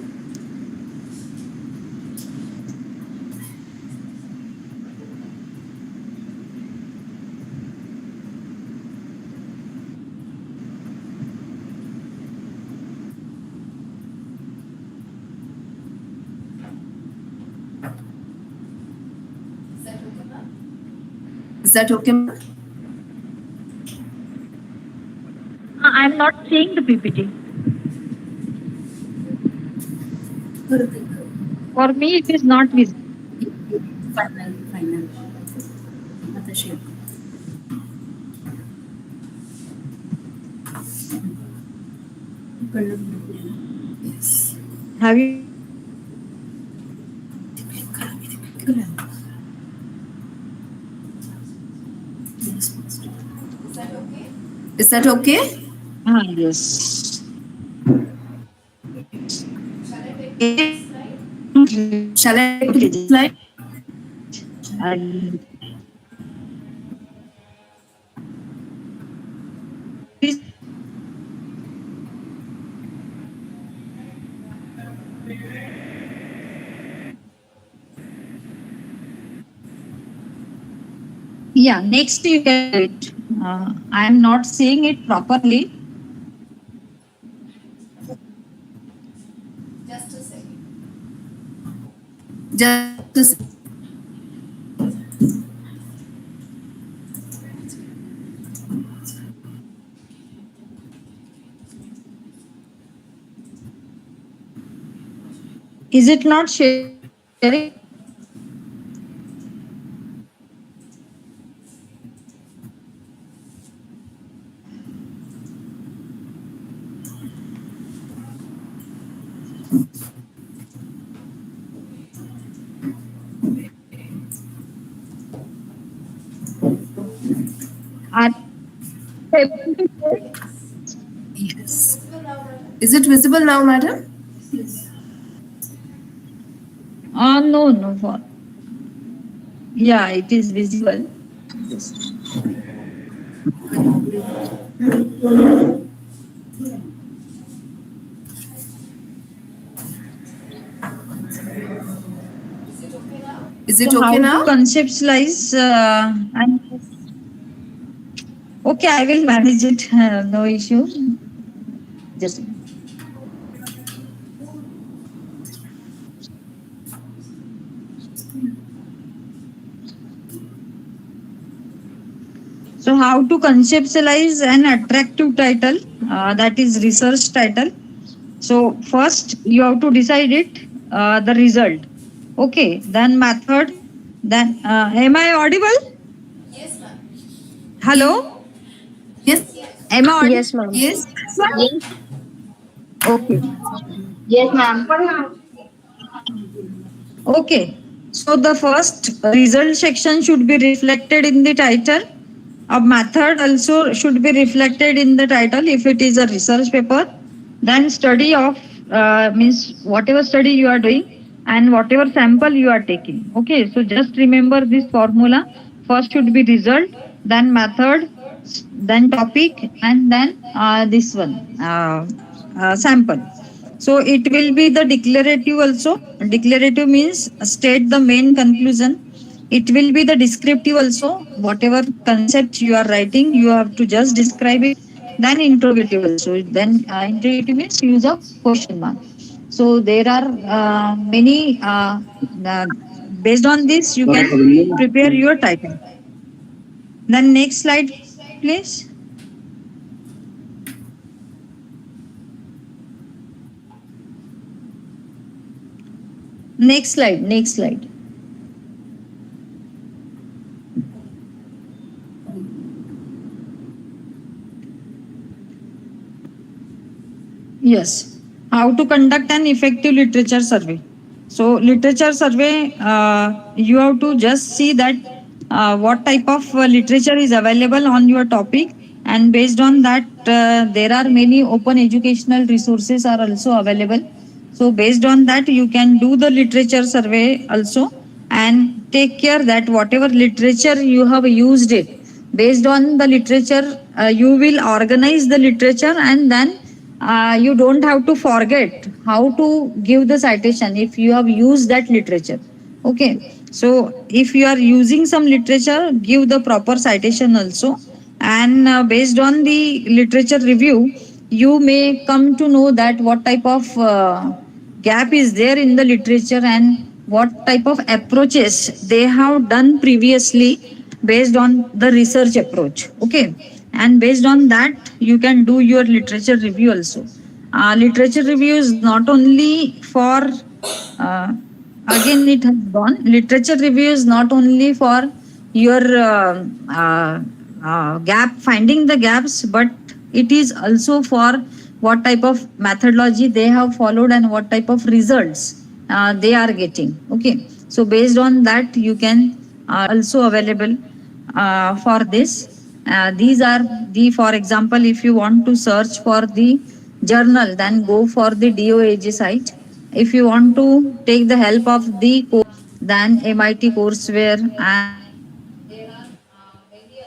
Speaker 2: Is that okay, ma'am?
Speaker 3: I am not seeing the PPT. For me, it is not visible.
Speaker 1: Final आता share
Speaker 3: Have you?
Speaker 2: Is that okay?
Speaker 3: Yes.
Speaker 2: Shall I take the slide?
Speaker 3: And yeah, next you can do it. I am not seeing it properly.
Speaker 2: Just a second.
Speaker 3: Is it not sharing? Are
Speaker 2: Yes. Is it visible now, madam?
Speaker 3: no. Yeah, it is visible.
Speaker 2: Is it
Speaker 3: So
Speaker 2: okay
Speaker 3: how
Speaker 2: now?
Speaker 3: to conceptualize and okay, I will manage it. No issue. Just so how to conceptualize an attractive title that is research title. So first you have to decide it the result. Okay, then method. Then am I audible? Hello,
Speaker 2: Yes.
Speaker 3: am I audible?
Speaker 5: Yes, ma'am.
Speaker 2: Yes.
Speaker 5: Yes.
Speaker 3: Okay.
Speaker 5: Yes, ma'am.
Speaker 3: Okay. So the first result section should be reflected in the title. A method also should be reflected in the title if it is a research paper. Then study of means whatever study you are doing and whatever sample you are taking. Okay. So just remember this formula. First should be result, then method, then topic, and then this one sample. So it will be the declarative also. Declarative means state the main conclusion. It will be the descriptive also. Whatever concept you are writing, you have to just describe it. Then interrogative also. Then interrogative means use of question mark. So there are many. Uh, Based on this, you can prepare your title. Then next slide, please. Next slide. Next slide. Yes. How to conduct an effective literature survey. So literature survey, you have to just see that what type of literature is available on your topic, and based on that, there are many open educational resources are also available. So based on that, you can do the literature survey also, and take care that whatever literature you have used it, based on the literature, you will organize the literature, and then you don't have to forget how to give the citation if you have used that literature. Okay, so if you are using some literature, give the proper citation also, and based on the literature review, you may come to know that what type of gap is there in the literature and what type of approaches they have done previously based on the research approach. Okay, and based on that you can do your literature review also. Literature review is not only for uh, again it has gone, literature review is not only for your gap, finding the gaps, but it is also for what type of methodology they have followed and what type of results they are getting. Okay, so based on that you can also available for this. These are the, for example, if you want to search for the journal, then go for the DOAG site. If you want to take the help of the course, then MIT courseware, and there are many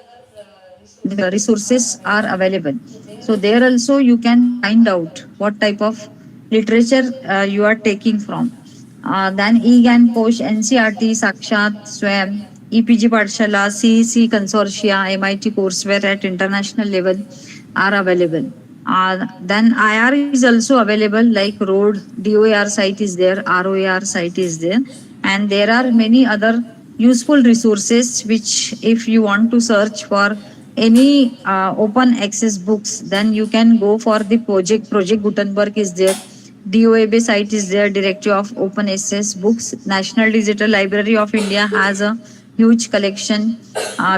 Speaker 3: other resources are available. So there also you can find out what type of literature you are taking from. Then eGAN Kosh, NCRT, Sakshat, Swam, EPG Pathshala, CEC Consortia, MIT courseware at international level are available. Then IR is also available, like Road, DOAR site is there, ROAR site is there, and there are many other useful resources which, if you want to search for any open access books, then you can go for the Project Gutenberg is there, DOAB site is there, Directory of Open Access Books. National Digital Library of India has a huge collection.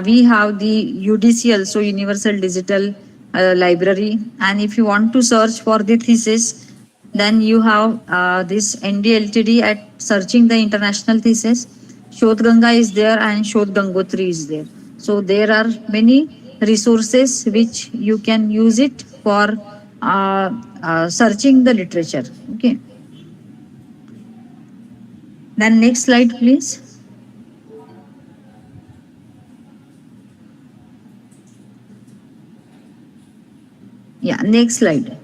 Speaker 3: We have the UDC also, Universal Digital Library. And if you want to search for the thesis, then you have this NDLTD at searching the international thesis. Shodh Ganga is there and Shodh Gangotri is there. So there are many resources which you can use it for searching the literature. Okay. Then next slide, please. Yeah, next slide.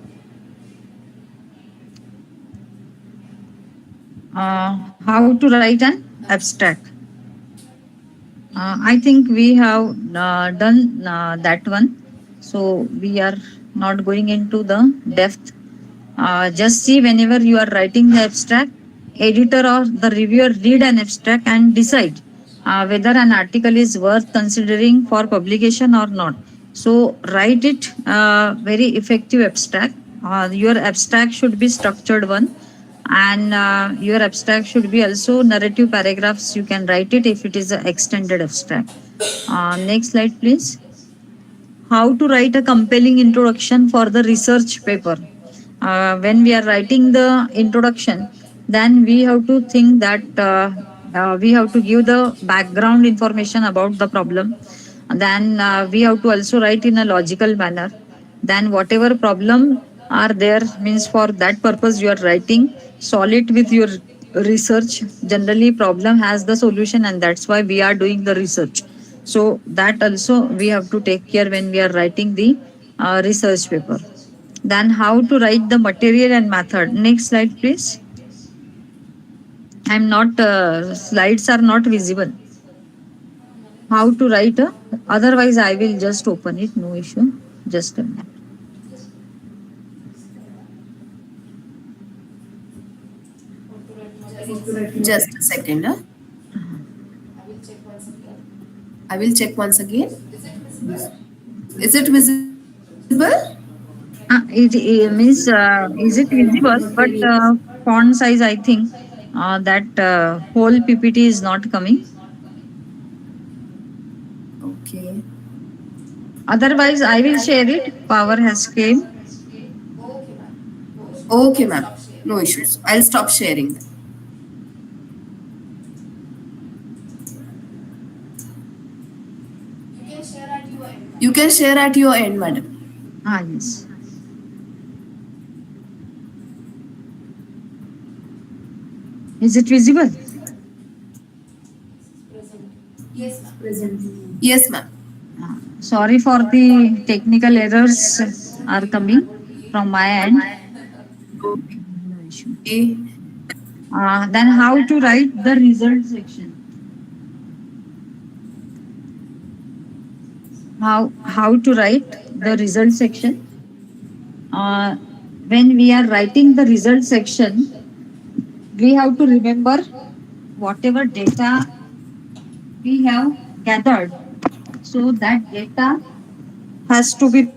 Speaker 3: How to write an abstract. I think we have done that one. So we are not going into the depth. Just see, whenever you are writing the abstract, editor or the reviewer read an abstract and decide whether an article is worth considering for publication or not. So write it very effective abstract. Your abstract should be structured one, and your abstract should be also narrative paragraphs. You can write it if it is an extended abstract. Next slide, please. How to write a compelling introduction for the research paper. When we are writing the introduction, then we have to think that we have to give the background information about the problem. Then we have to also write in a logical manner. Then whatever problem are there, means for that purpose you are writing, solve it with your research. Generally problem has the solution, and that's why we are doing the research. So that also we have to take care when we are writing the research paper. Then how to write the material and method. Next slide, please. I'm not, slides are not visible. How to write a, otherwise I will just open it, no issue. Just a minute.
Speaker 2: Just a second. I will check once again. Is it visible?
Speaker 3: It means, is it visible? But font size, I think that whole PPT is not coming.
Speaker 2: Okay.
Speaker 3: Otherwise, I will share it. Power has came.
Speaker 2: Okay, ma'am. No issues. I'll stop sharing them. You can share at your end, madam.
Speaker 3: Yes. Is it visible?
Speaker 2: Yes, ma'am.
Speaker 3: Sorry for the technical errors are coming from my end.
Speaker 2: Okay.
Speaker 3: Then how to write the result section? How to write the result section? Uh, when we are writing the result section, we have to remember whatever data we have gathered. So that data has to be.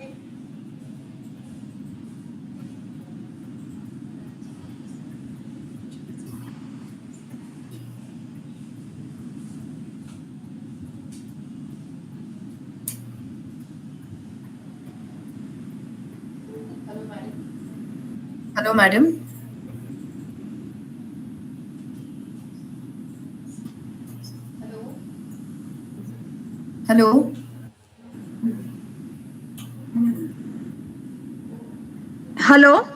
Speaker 2: Hello, madam. Hello.
Speaker 3: Hello,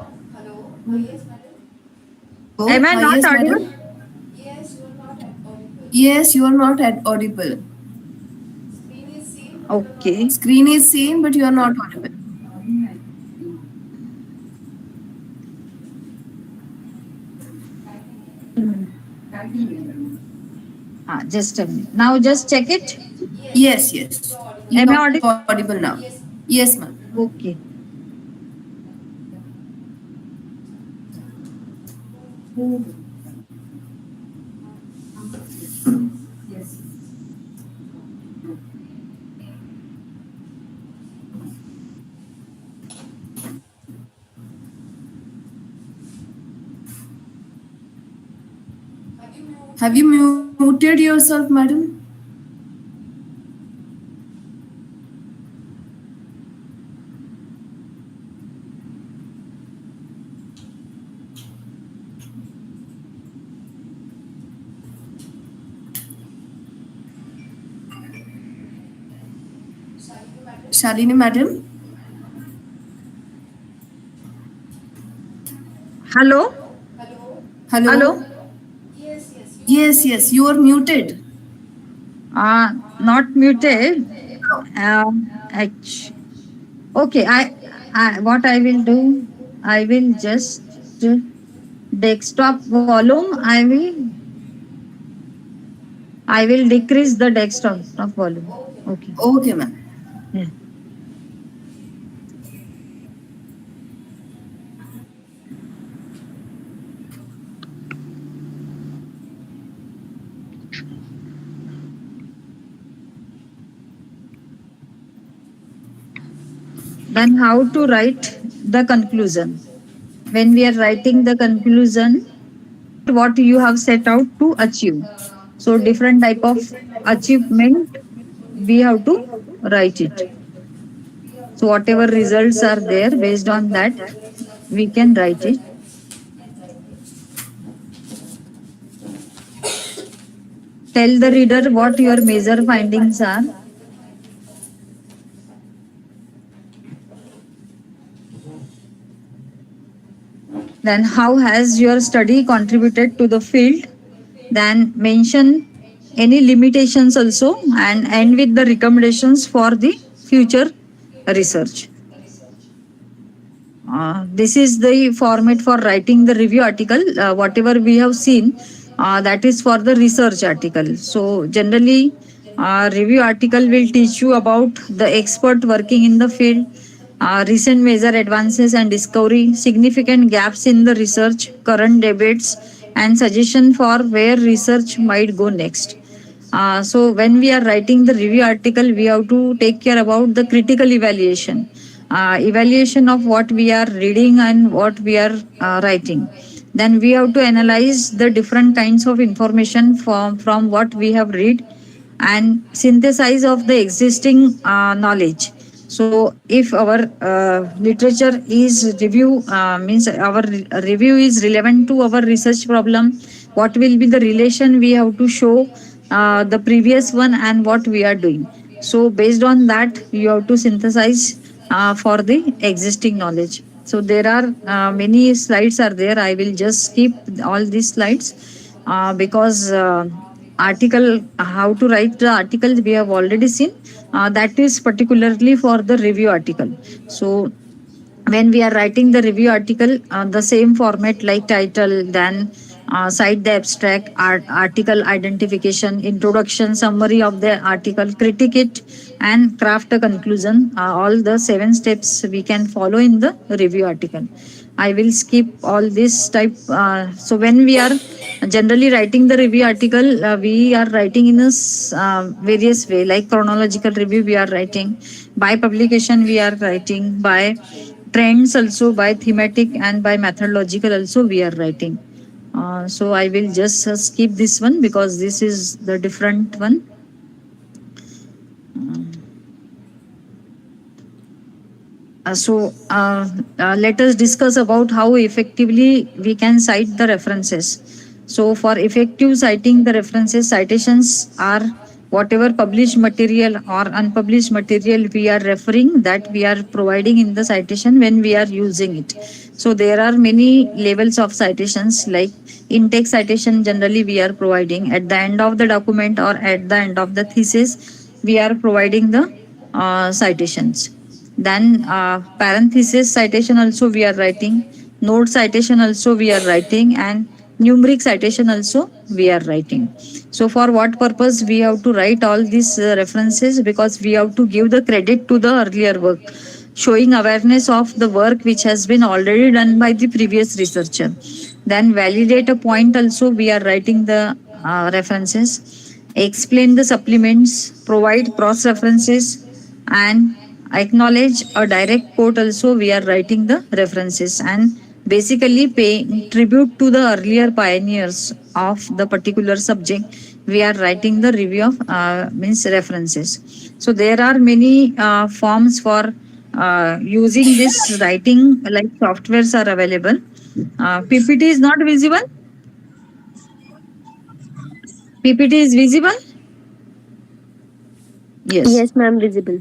Speaker 2: Oh,
Speaker 3: am I not
Speaker 2: yes,
Speaker 3: audible?
Speaker 2: madam. Yes, you are not audible.
Speaker 3: Okay.
Speaker 2: Screen is same, but you are not audible.
Speaker 3: Just a minute. Now just check it.
Speaker 2: Yes, yes. You
Speaker 3: Am I
Speaker 2: are
Speaker 3: audible?
Speaker 2: audible now. Yes, ma'am.
Speaker 3: Okay.
Speaker 2: Have you muted yourself, madam? Shalini, madam?
Speaker 3: Hello.
Speaker 2: Hello?
Speaker 3: Hello.
Speaker 2: Yes, yes, you are muted.
Speaker 3: Not muted. H. Okay. What I will do, I will just desktop volume. I will decrease the desktop volume. Okay.
Speaker 2: Okay, ma'am.
Speaker 3: Yeah. Then how to write the conclusion? When we are writing the conclusion, what you have set out to achieve. So different type of achievement we have to write it. So whatever results are there, based on that, we can write it. Tell the reader what your major findings are. Then how has your study contributed to the field? Then mention any limitations also and end with the recommendations for the future research. This is the format for writing the review article. Whatever we have seen, that is for the research article. So generally, review article will teach you about the expert working in the field, recent major advances and discovery, significant gaps in the research, current debates, and suggestion for where research might go next. So when we are writing the review article, we have to take care about the critical evaluation, evaluation of what we are reading and what we are writing. Then we have to analyze the different kinds of information from what we have read and synthesize of the existing knowledge. So if our literature is review means our review is relevant to our research problem, what will be the relation we have to show the previous one and what we are doing. So based on that, you have to synthesize for the existing knowledge. So there are many slides are there. I will just skip all these slides because article, how to write the article, we have already seen. That is particularly for the review article. So when we are writing the review article, the same format like title, then cite the abstract, article identification, introduction, summary of the article, critique it, and craft a conclusion. All the 7 steps we can follow in the review article. I will skip all this type. So when we are generally writing the review article, we are writing in a various way, like chronological review we are writing, by publication we are writing, by trends also, by thematic and by methodological also we are writing. So I will just skip this one because this is the different one. Let us discuss about how effectively we can cite the references. So for effective citing the references, citations are whatever published material or unpublished material we are referring, that we are providing in the citation when we are using it. So there are many levels of citations, like intake citation generally we are providing at the end of the document or at the end of the thesis, we are providing the citations. Then parenthesis citation also we are writing, note citation also we are writing, and numeric citation also we are writing. So for what purpose we have to write all these references? Because we have to give the credit to the earlier work, showing awareness of the work which has been already done by the previous researcher. Then validate a point also we are writing the references, explain the supplements, provide cross references, and acknowledge a direct quote also we are writing the references, and basically pay tribute to the earlier pioneers of the particular subject we are writing the review of means references. So there are many forms for using this writing, like softwares are available. PPT is not visible. PPT is visible. Yes.
Speaker 8: Yes, ma'am, visible.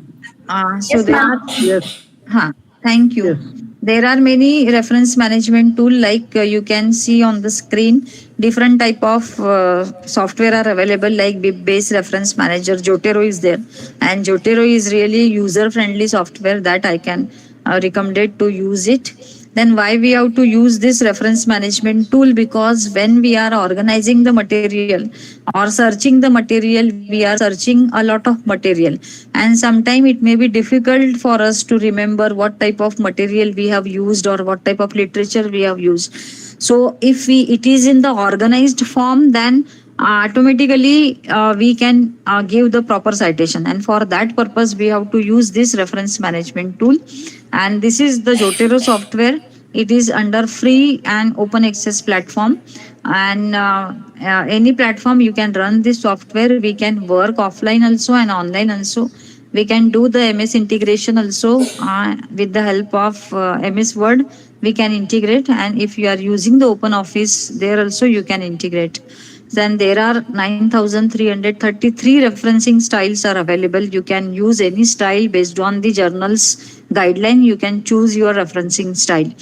Speaker 3: So
Speaker 5: Yes,
Speaker 3: there
Speaker 5: ma'am.
Speaker 3: are, huh, thank you. There are many reference management tool, like you can see on the screen. Different type of software are available, like base reference manager. Jotero is there, and Jotero is really user friendly software that I can recommend to use it. Then why we have to use this reference management tool? Because when we are organizing the material or searching the material, we are searching a lot of material, and sometimes it may be difficult for us to remember what type of material we have used or what type of literature we have used. So if we it is in the organized form, then automatically we can give the proper citation, and for that purpose we have to use this reference management tool. And this is the Jotero software. It is under free and open access platform, and any platform you can run this software. We can work offline also and online also. We can do the MS integration also with the help of MS Word. We can integrate, and if you are using the Open Office, there also you can integrate. Then there are 9,333 referencing styles are available. You can use any style based on the journal's guideline. You can choose your referencing style.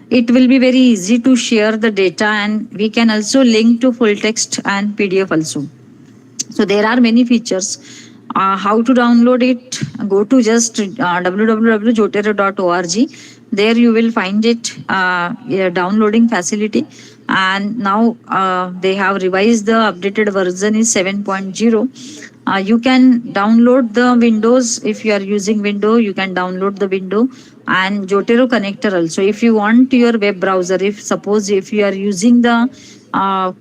Speaker 3: It will be very easy to share the data, and we can also link to full text and PDF also. So there are many features. How to download it? Go to just www.jotero.org. There you will find it, downloading facility. And now they have revised the updated version is 7.0. You can download the Windows. If you are using Window, you can download the Window and Jotero connector also. If you want your web browser, if suppose if you are using the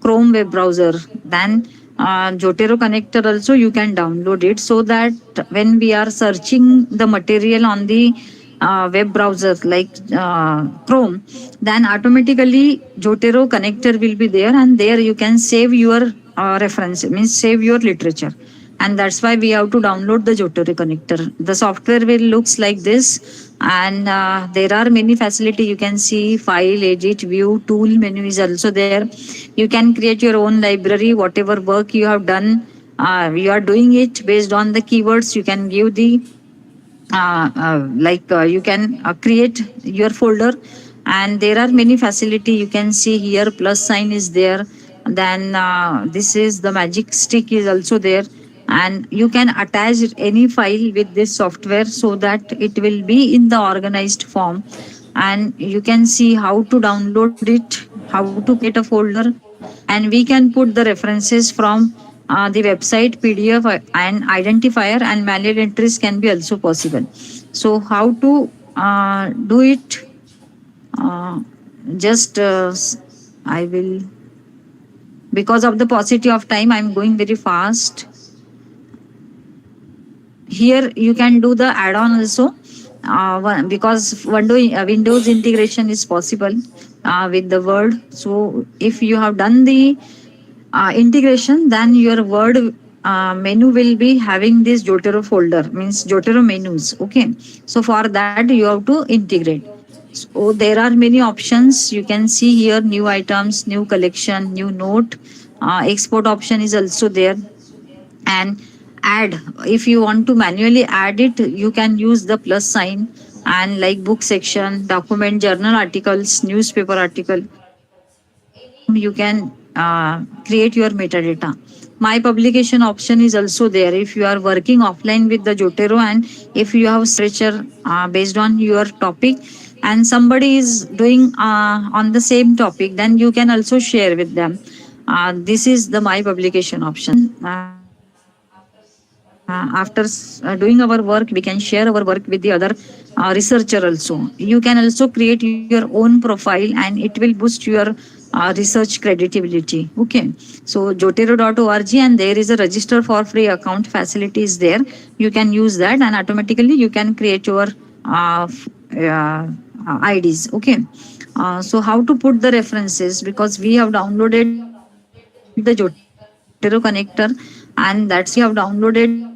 Speaker 3: Chrome web browser, then Jotero connector also you can download it, so that when we are searching the material on the web browser like Chrome, then automatically Jotero connector will be there, and there you can save your reference, means save your literature. And that's why we have to download the Jotero connector. The software will looks like this, and there are many facility. You can see file, edit, view, tool menu is also there. You can create your own library, whatever work you have done. You are doing it based on the keywords. You can give the you can create your folder, and there are many facility. You can see here plus sign is there, Then this is the magic stick is also there, and you can attach any file with this software so that it will be in the organized form, and you can see how to download it, how to create a folder, and we can put the references from the website PDF and identifier, and manual entries can be also possible. So how to do it? uh, just I will, because of the paucity of time, I'm going very fast. Here you can do the add-on also, because Windows integration is possible with the Word. So if you have done the integration, then your Word menu will be having this Jotero folder, means Jotero menus. Okay, so for that you have to integrate. So there are many options. You can see here new items, new collection, new note. Export option is also there, and add, if you want to manually add it, you can use the plus sign, and like book section, document, journal articles, newspaper article, any name you can create your metadata. My publication option is also there if you are working offline with the Jotero, and if you have literature based on your topic and somebody is doing on the same topic, then you can also share with them. This is the my publication option. After doing our work, we can share our work with the other researcher also. You can also create your own profile, and it will boost your research credibility. Okay, so jotero.org, and there is a register for free account facility is there. You can use that, and automatically you can create your IDs. Okay, so how to put the references, because we have downloaded the Jotero connector, and that's why we have downloaded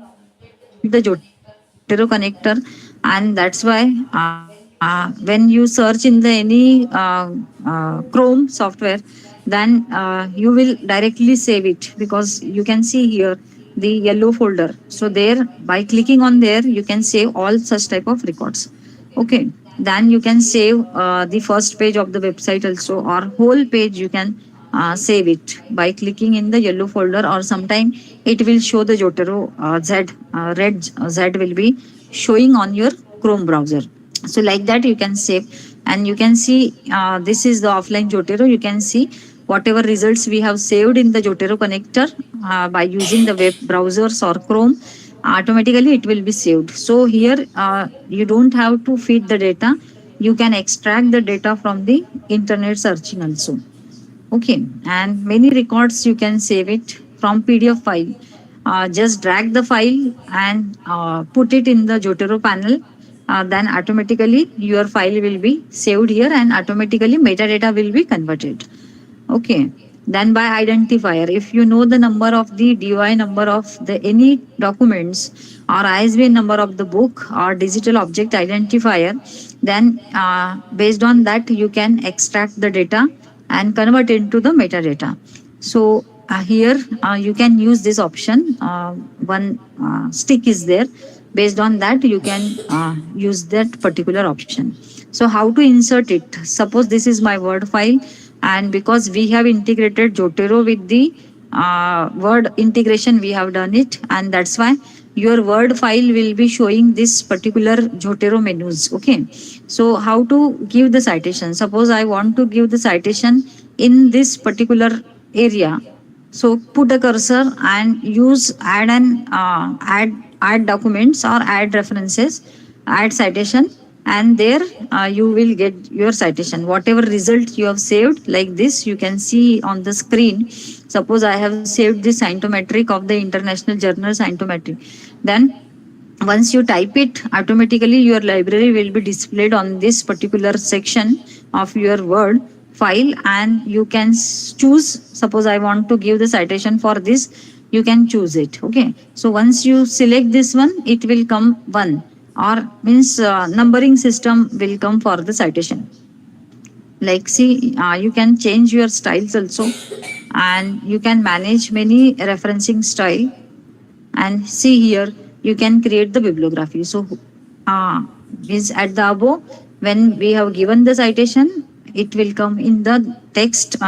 Speaker 3: the Jotero connector, and that's why when you search in the any Chrome software, then you will directly save it, because you can see here the yellow folder. So there, by clicking on there, you can save all such type of records. Okay, then you can save the first page of the website also, or whole page you can save it by clicking in the yellow folder, or sometime it will show the Jotero red Z will be showing on your Chrome browser. So like that you can save, and you can see this is the offline Jotero. You can see whatever results we have saved in the Jotero connector by using the web browsers or Chrome, automatically it will be saved. So here you don't have to feed the data, you can extract the data from the internet searching also. Okay, and many records you can save it from PDF file. Just drag the file and put it in the Jotero panel. Then automatically your file will be saved here, and automatically metadata will be converted. Okay. Then by identifier, if you know the number of the DOI number of the any documents, or ISBN number of the book or digital object identifier, then based on that you can extract the data and convert into the metadata. So here you can use this option. One stick is there. Based on that, you can use that particular option. So how to insert it? Suppose this is my Word file, and because we have integrated Jotero with the Word integration, we have done it, and that's why your Word file will be showing this particular Jotero menus. Okay, so how to give the citation? Suppose I want to give the citation in this particular area. So put a cursor and use add documents or add references, add citation, and there you will get your citation. Whatever result you have saved, like this, you can see on the screen. Suppose I have saved the scientometric of the International Journal Scientometric. Then once you type it, automatically your library will be displayed on this particular section of your Word file, and you can choose. Suppose I want to give the citation for this, you can choose it. Okay, so once you select this one, it will come one, or means numbering system will come for the citation. Like see, you can change your styles also, and you can manage many referencing style. And see here, you can create the bibliography. So is at the above, when we have given the citation, it will come in the text,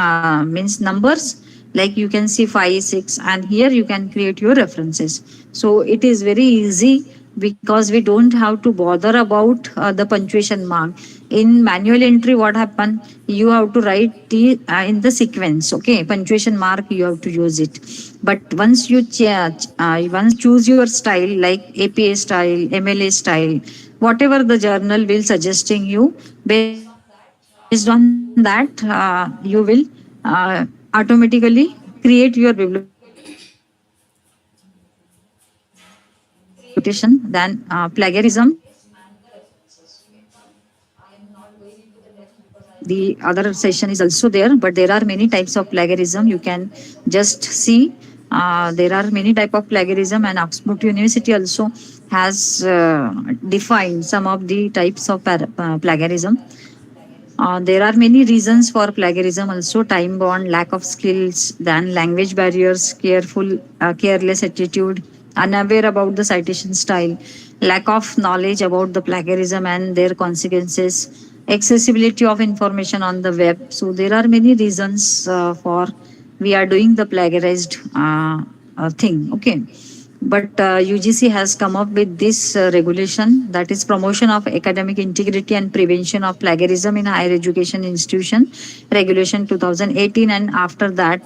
Speaker 3: means numbers, like you can see 5 6, and here you can create your references. So it is very easy because we don't have to bother about the punctuation mark. In manual entry, what happen, you have to write the in the sequence, okay, punctuation mark you have to use it. But once choose your style like APA style, MLA style, whatever the journal will suggesting you, based on that you will automatically create your bibliography and citation, then plagiarism and the references. Okay. I am not going into the depth because the other session is also there, but there are many types of plagiarism. You can just see there are many type of plagiarism, and Oxford University also has defined some of the types of plagiarism. There are many reasons for plagiarism also: time bond, lack of skills, then language barriers, careless attitude, unaware about the citation style, lack of knowledge about the plagiarism and their consequences, accessibility of information on the web. So there are many reasons for we are doing the plagiarized thing. Okay. But UGC has come up with this regulation, that is promotion of academic integrity and prevention of plagiarism in higher education institution, regulation 2018. And after that,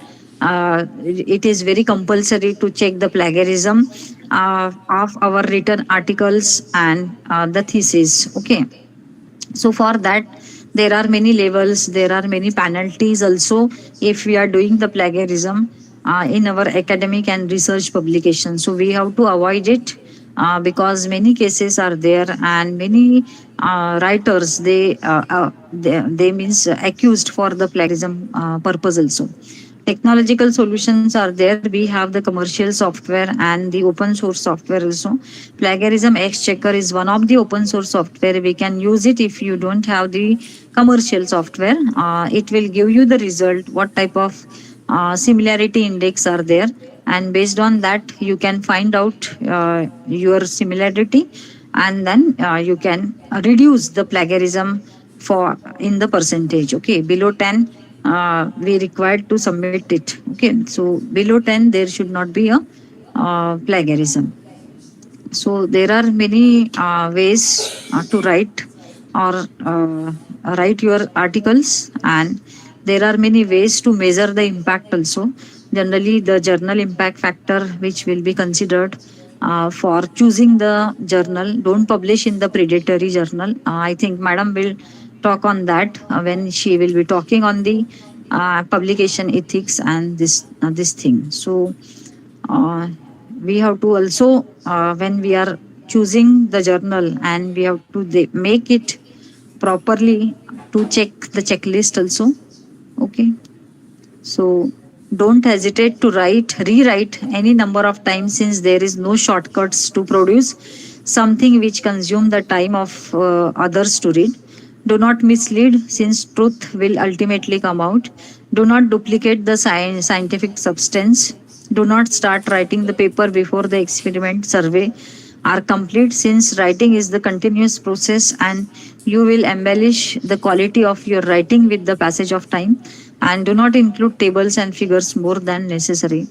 Speaker 3: it is very compulsory to check the plagiarism of our written articles and the thesis. Okay. So for that, there are many levels, there are many penalties also if we are doing the plagiarism in our academic and research publication. So we have to avoid it because many cases are there, and many writers, they means accused for the plagiarism purpose also. Technological solutions are there. We have the commercial software and the open source software also. Plagiarism exchecker is one of the open source software. We can use it if you don't have the commercial software. It will give you the result, what type of similarity index are there, and based on that you can find out your similarity, and then you can reduce the plagiarism for in the percentage. Okay, below 10 we required to submit it. Okay, so below 10 there should not be a plagiarism. So there are many ways to write or write your articles, and there are many ways to measure the impact also. Generally, the journal impact factor, which will be considered for choosing the journal. Don't publish in the predatory journal. I think Madam will talk on that when she will be talking on the publication ethics and this thing. So uh, we have to also when we are choosing the journal, and we have to make it properly, to check the checklist also. Okay, so don't hesitate to rewrite any number of times, since there is no shortcuts to produce something which consume the time of others to read. Do not mislead, since truth will ultimately come out. Do not duplicate the scientific substance. Do not start writing the paper before the experiment survey are complete, since writing is the continuous process, and you will embellish the quality of your writing with the passage of time. And do not include tables and figures more than necessary.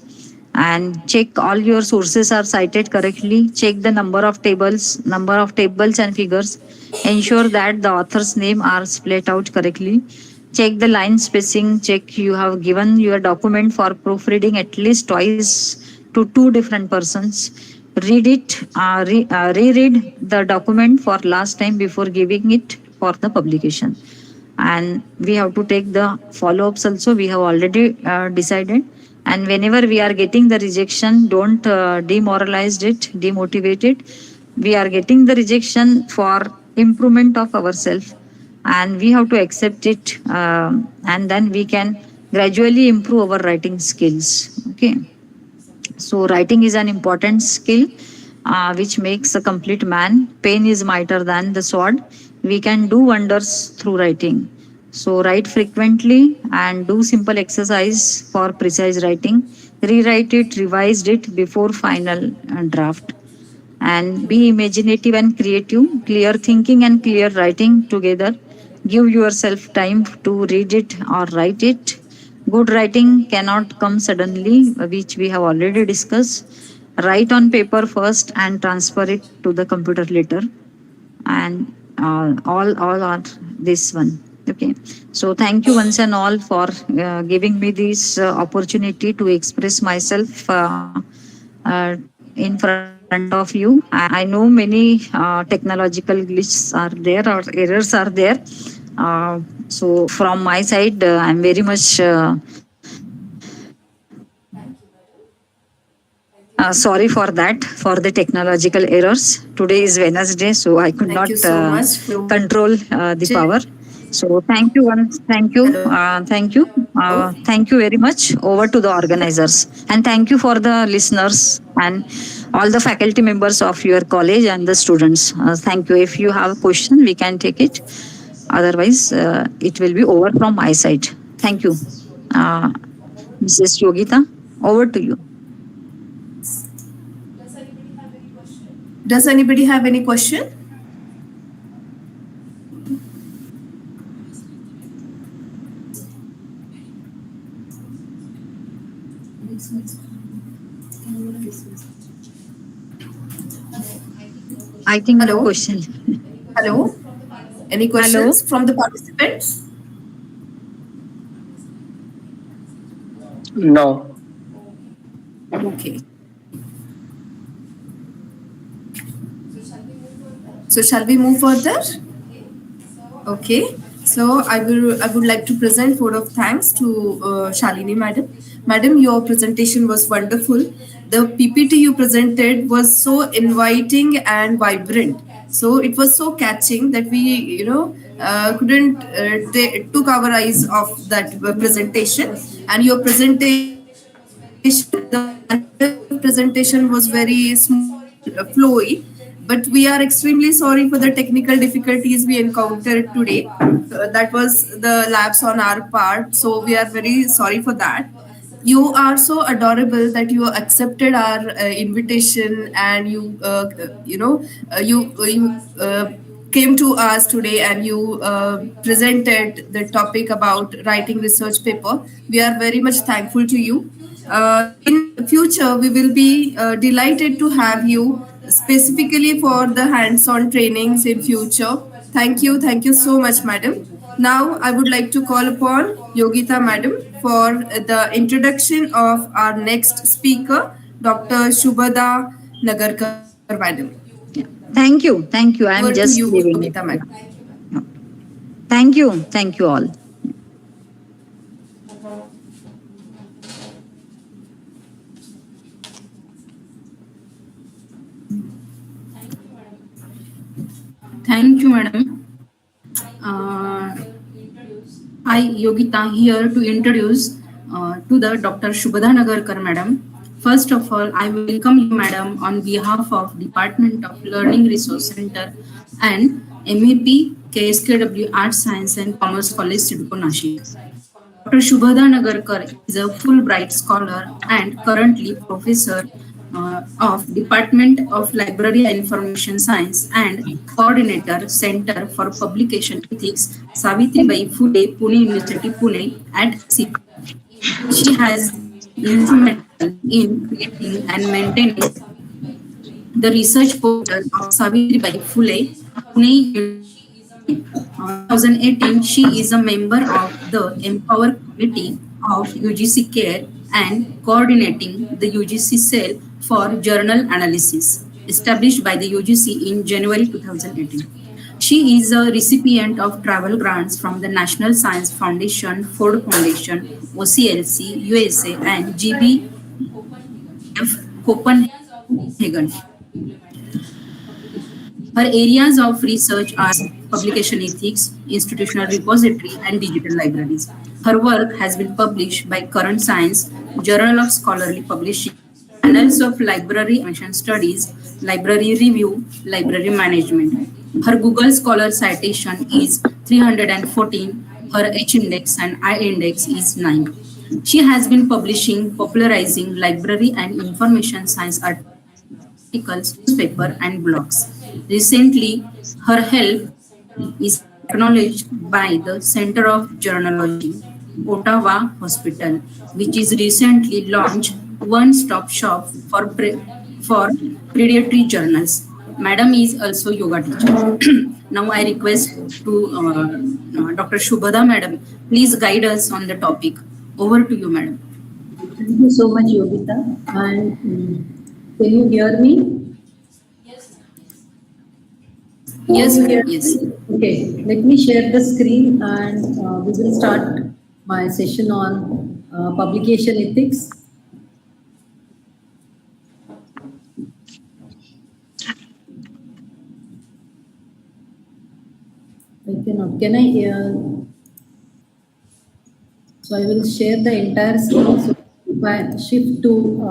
Speaker 3: And check all your sources are cited correctly. Check the number of tables and figures. Ensure that the author's name are spelled out correctly. Check the line spacing. Check you have given your document for proofreading at least twice to two different persons. Read it, reread the document for last time before giving it for the publication. And we have to take the follow-ups also. We have already decided. And whenever we are getting the rejection, don't demoralize it, demotivate it. We are getting the rejection for improvement of ourselves, and we have to accept it, and then we can gradually improve our writing skills. Okay, so writing is an important skill which makes a complete man. Pen is mightier than the sword. We can do wonders through writing. So write frequently and do simple exercise for precise writing. Rewrite it, revise it before final draft. And be imaginative and creative. Clear thinking and clear writing together. Give yourself time to read it or write it. Good writing cannot come suddenly, which we have already discussed. Write on paper first and transfer it to the computer later. And all are this one. Okay. So thank you once and all for giving me this opportunity to express myself in front of you. I know many technological glitches are there or errors are there. So from my side, I'm very much sorry for that, for the technological errors. Today is Wednesday, so I could
Speaker 2: Thank
Speaker 3: not
Speaker 2: you so much for
Speaker 3: control the power. So thank you once, thank you very much. Over to the organizers, and thank you for the listeners and all the faculty members of your college and the students. Thank you. If you have a question, we can take it. Otherwise, it will be over from my side. Thank you, uh, Mrs. Yogita. Over to you.
Speaker 2: Does anybody have any question?
Speaker 3: I think no
Speaker 2: Hello?
Speaker 3: question.
Speaker 2: Hello? Any
Speaker 3: Hello.
Speaker 2: questions from the participants?
Speaker 6: No.
Speaker 2: Okay. So shall we move further? Okay. So I would like to present vote of thanks to Shalini madam. Madam, your presentation was wonderful. The PPT you presented was so inviting and vibrant. So it was so catching that we, couldn't took our eyes off that presentation. And your presentation, the presentation was very smooth and flowy. But we are extremely sorry for the technical difficulties we encountered today. That was the lapse on our part. So we are very sorry for that. You are so adorable that you accepted our invitation, and you came to us today, and you presented the topic about writing research paper. We are very much thankful to you. In future, we will be delighted to have you specifically for the hands-on trainings in future. Thank you so much, madam. Now, I would like to call upon Yogita madam for the introduction of our next speaker, Dr. Shubhada Nagarkar madam.
Speaker 3: Thank you.
Speaker 2: Over
Speaker 3: I'm
Speaker 2: to you,
Speaker 3: just leaving it.
Speaker 2: Yogita madam.
Speaker 3: Yeah. Thank you all.
Speaker 1: Thank you, madam. Uh, I, Yogita, here to introduce to the Dr. Shubhada Nagarkar, madam. First of all, I welcome you, madam, on behalf of Department of Learning Resource Center and MEP KSKW Arts, Science and Commerce College, Cidco, Nashik. Dr. Shubhada Nagarkar is a Fulbright scholar and currently professor of Department of Library and Information Science and coordinator Center for Publication Ethics, Savitribai Phule, Pune University, Pune at Cidco. She has been instrumental in creating and maintaining the research portal of Savitribai Phule, Pune University. 2018, she is a member of the Empower Committee of UGC Care and coordinating the UGC cell for journal analysis, established by the UGC in January 2018. She is a recipient of travel grants from the National Science Foundation, Ford Foundation, OCLC, USA, and GBF Copenhagen. Her areas of research are publication ethics, institutional repository, and digital libraries. Her work has been published by Current Science, Journal of Scholarly Publishing, Annals of Library Information Studies, Library Review, Library Management. Her Google Scholar citation is 314. Her H index and I index is 9. She has been publishing, popularizing library and information science articles, newspaper, and blogs. Recently, her help is acknowledged by the Center of Journalogy, Ottawa Hospital, which is recently launched one-stop shop for pediatric journals. Madam is also yoga teacher. Now I request to Dr. Shubhada Madam, please guide us on the topic. Over to you, Madam.
Speaker 8: Thank you so much, Yogita. And can you hear me?
Speaker 1: Yes, madam. Yes.
Speaker 8: Okay, let me share the screen and we will start my session on publication ethics. I cannot. Can I? So I will share the entire screen. So if I shift to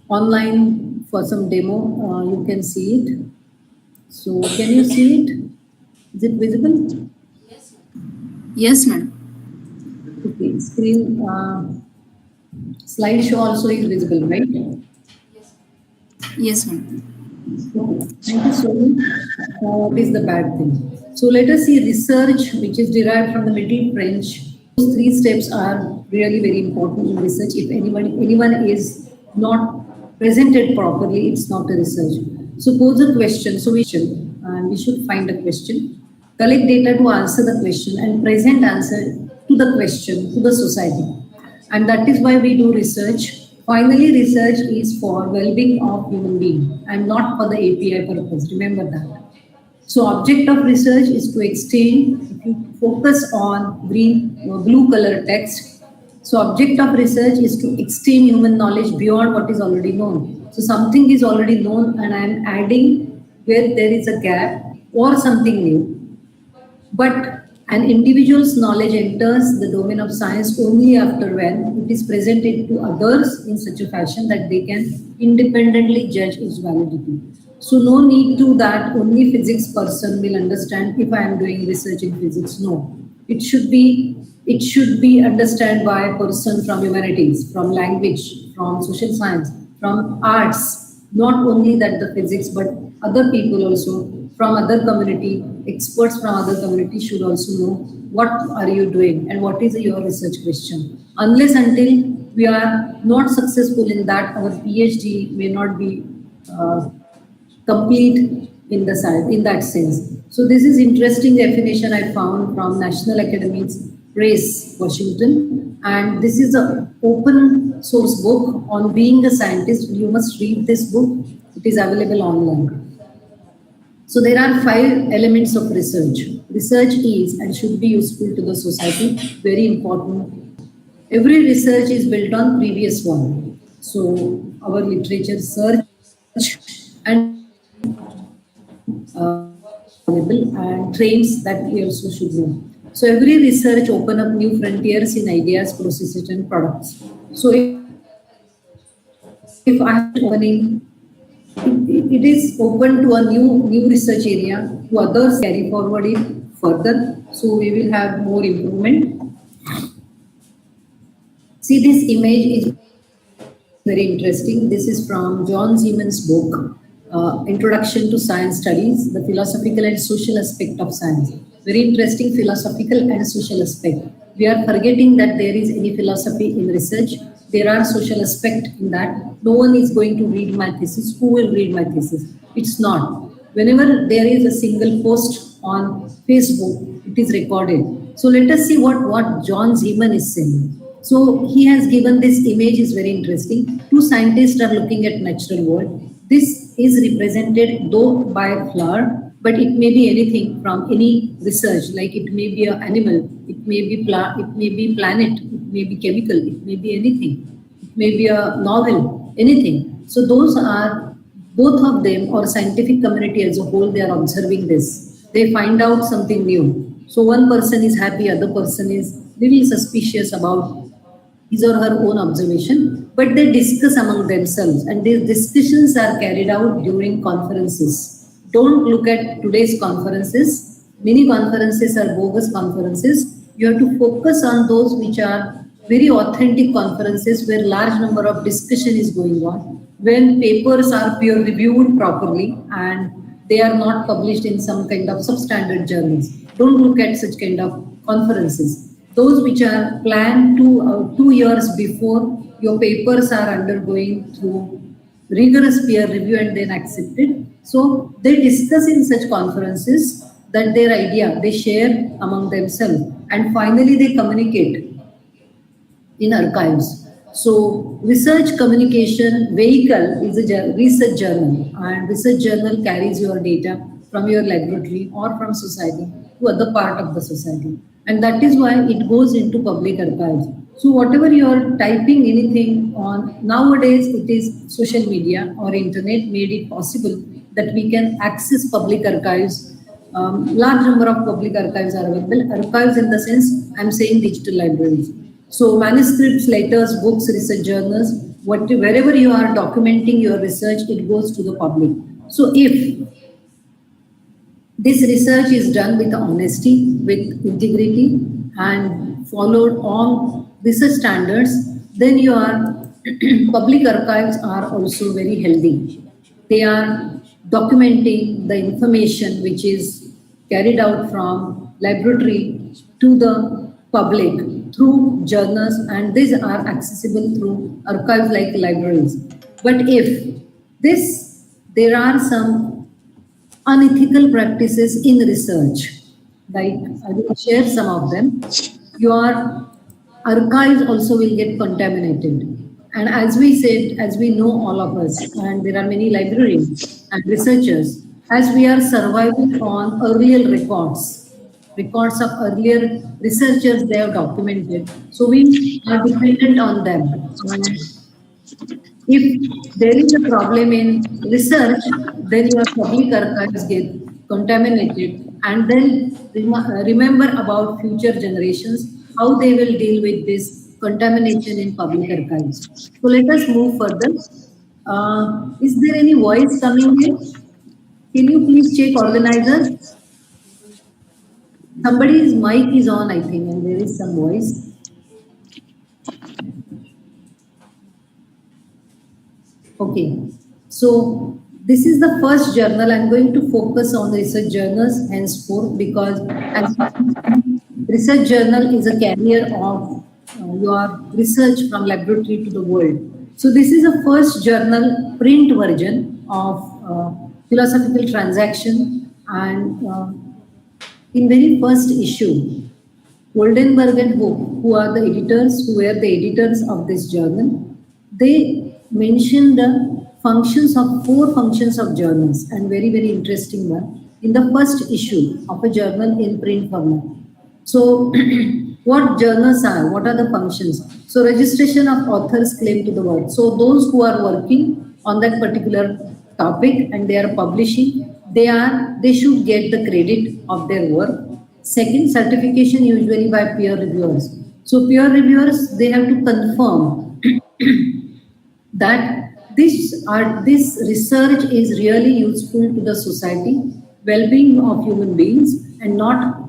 Speaker 8: online for some demo, you can see it. So can you see it? Is it visible?
Speaker 1: Yes, madam.
Speaker 8: Okay, screen slideshow also is visible, right?
Speaker 1: Yes, madam.
Speaker 8: Thank you so much. What is the bad thing? So let us see research, which is derived from the Middle French. Those three steps are really very important in research. If anyone is not presented properly, it's not a research. So pose a question. So we should find a question, collect data to answer the question, and present answer to the question to the society. And that is why we do research. Finally, research is for well-being of human being and not for the API purpose. Remember that. So object of research is to extend, if you focus on blue color text. So object of research is to extend human knowledge beyond what is already known. So something is already known and I am adding where there is a gap or something new. But an individual's knowledge enters the domain of science only after when it is presented to others in such a fashion that they can independently judge its validity. So no need to that only physics person will understand if I am doing research in physics. No, it should be understood by a person from humanities, from language, from social science, from arts. Not only that the physics, but other people also from other community, experts from other community should also know what are you doing and what is your research question. Unless until we are not successful in that, our PhD may not be complete in the science, in that sense. So this is interesting definition I found from National Academies Press, Washington, and this is an open source book on being a scientist. You must read this book. It is available online. So there are 5 elements of research. Research is and should be useful to the society. Very important. Every research is built on previous one. So our literature search and and trains that we also should know. So every research open up new frontiers in ideas, processes and products. So if I am opening, it is open to a new research area, to others carry forward it further. So we will have more improvement. See, this image is very interesting. This is from John Siemens' book, Introduction to Science Studies, the philosophical and social aspect of science. Very interesting philosophical and social aspect. We are forgetting that there is any philosophy in research. There are social aspect in that. No one is going to read my thesis. Who will read my thesis? It's not. Whenever there is a single post on Facebook, it is recorded. So let us see what John Zeman is saying. So he has given this image is very interesting. 2 scientists are looking at natural world. This is represented though by a flower, but it may be anything from any research, like it may be an animal, it may be planet, it may be chemical, it may be anything, it may be a novel, anything. So those are both of them or scientific community as a whole, they are observing this. They find out something new. So one person is happy, other person is little suspicious about his or her own observation, but they discuss among themselves and these discussions are carried out during conferences. Don't look at today's conferences. Many conferences are bogus conferences. You have to focus on those which are very authentic conferences where large number of discussion is going on, when papers are peer reviewed properly and they are not published in some kind of substandard journals. Don't look at such kind of conferences. those which are planned 2 years before your papers are undergoing through rigorous peer review and then accepted. So they discuss in such conferences that their idea they share among themselves, and finally they communicate in archives. So research communication vehicle is a research journal, and research journal carries your data from your laboratory or from society to other part of the society, and that is why it goes into public archives. So whatever you are typing anything on nowadays, it is social media or internet made it possible that we can access public archives. Large number of public archives are available. Archives in the sense I'm saying digital libraries. So manuscripts, letters, books, research journals, wherever you are documenting your research, it goes to the public. So if this research is done with honesty, with integrity, and followed all research standards, then your public archives are also very healthy. They are documenting the information which is carried out from laboratory to the public through journals, and these are accessible through archives like libraries. But if there are some unethical practices in research, like I will share some of them, your archives also will get contaminated. And as we said, as we know all of us, and there are many librarians and researchers, as we are surviving on earlier records of earlier researchers they have documented. So we are dependent on them. And if there is a problem in research, then your public archives get contaminated, and then remember about future generations how they will deal with this contamination in public archives. So let us move further. Is there any voice coming in? Can you please check organizers? Somebody's mic is on, I think, and there is some voice. Okay, so this is the first journal. I'm going to focus on research journals henceforth because as research journal is a carrier of your research from laboratory to the world. So this is a first journal print version of philosophical transaction, and in very first issue, Goldenberg and Hope, who were the editors of this journal, they mentioned the four functions of journals, and very, very interesting one, in the first issue of a journal in print format. So, what journals are? What are the functions? So, registration of authors' claim to the work. So, those who are working on that particular topic and they are publishing, they should get the credit of their work. Second, certification usually by peer reviewers. So, peer reviewers, they have to confirm that this research is really useful to the society, well-being of human beings, and not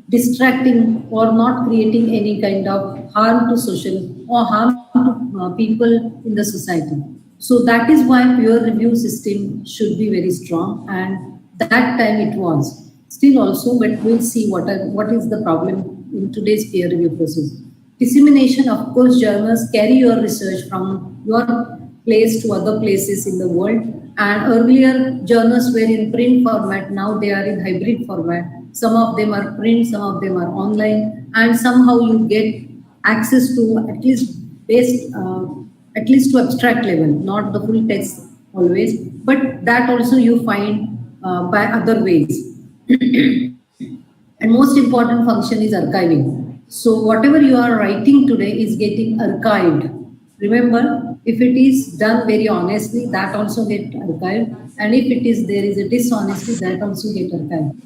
Speaker 8: distracting or not creating any kind of harm to social or harm to people in the society. So that is why peer review system should be very strong, and that time it was. Still also, but we'll see what is the problem in today's peer review process. Dissemination, of course, journals carry your research from your place to other places in the world. And earlier, journals were in print format. Now they are in hybrid format. Some of them are print, some of them are online, and somehow you get access to at least to abstract level, not the full text always, but that also you find by other ways. And most important function is archiving. So whatever you are writing today is getting archived. Remember, if it is done very honestly, that also get archived. And if there is a dishonesty, that also get archived.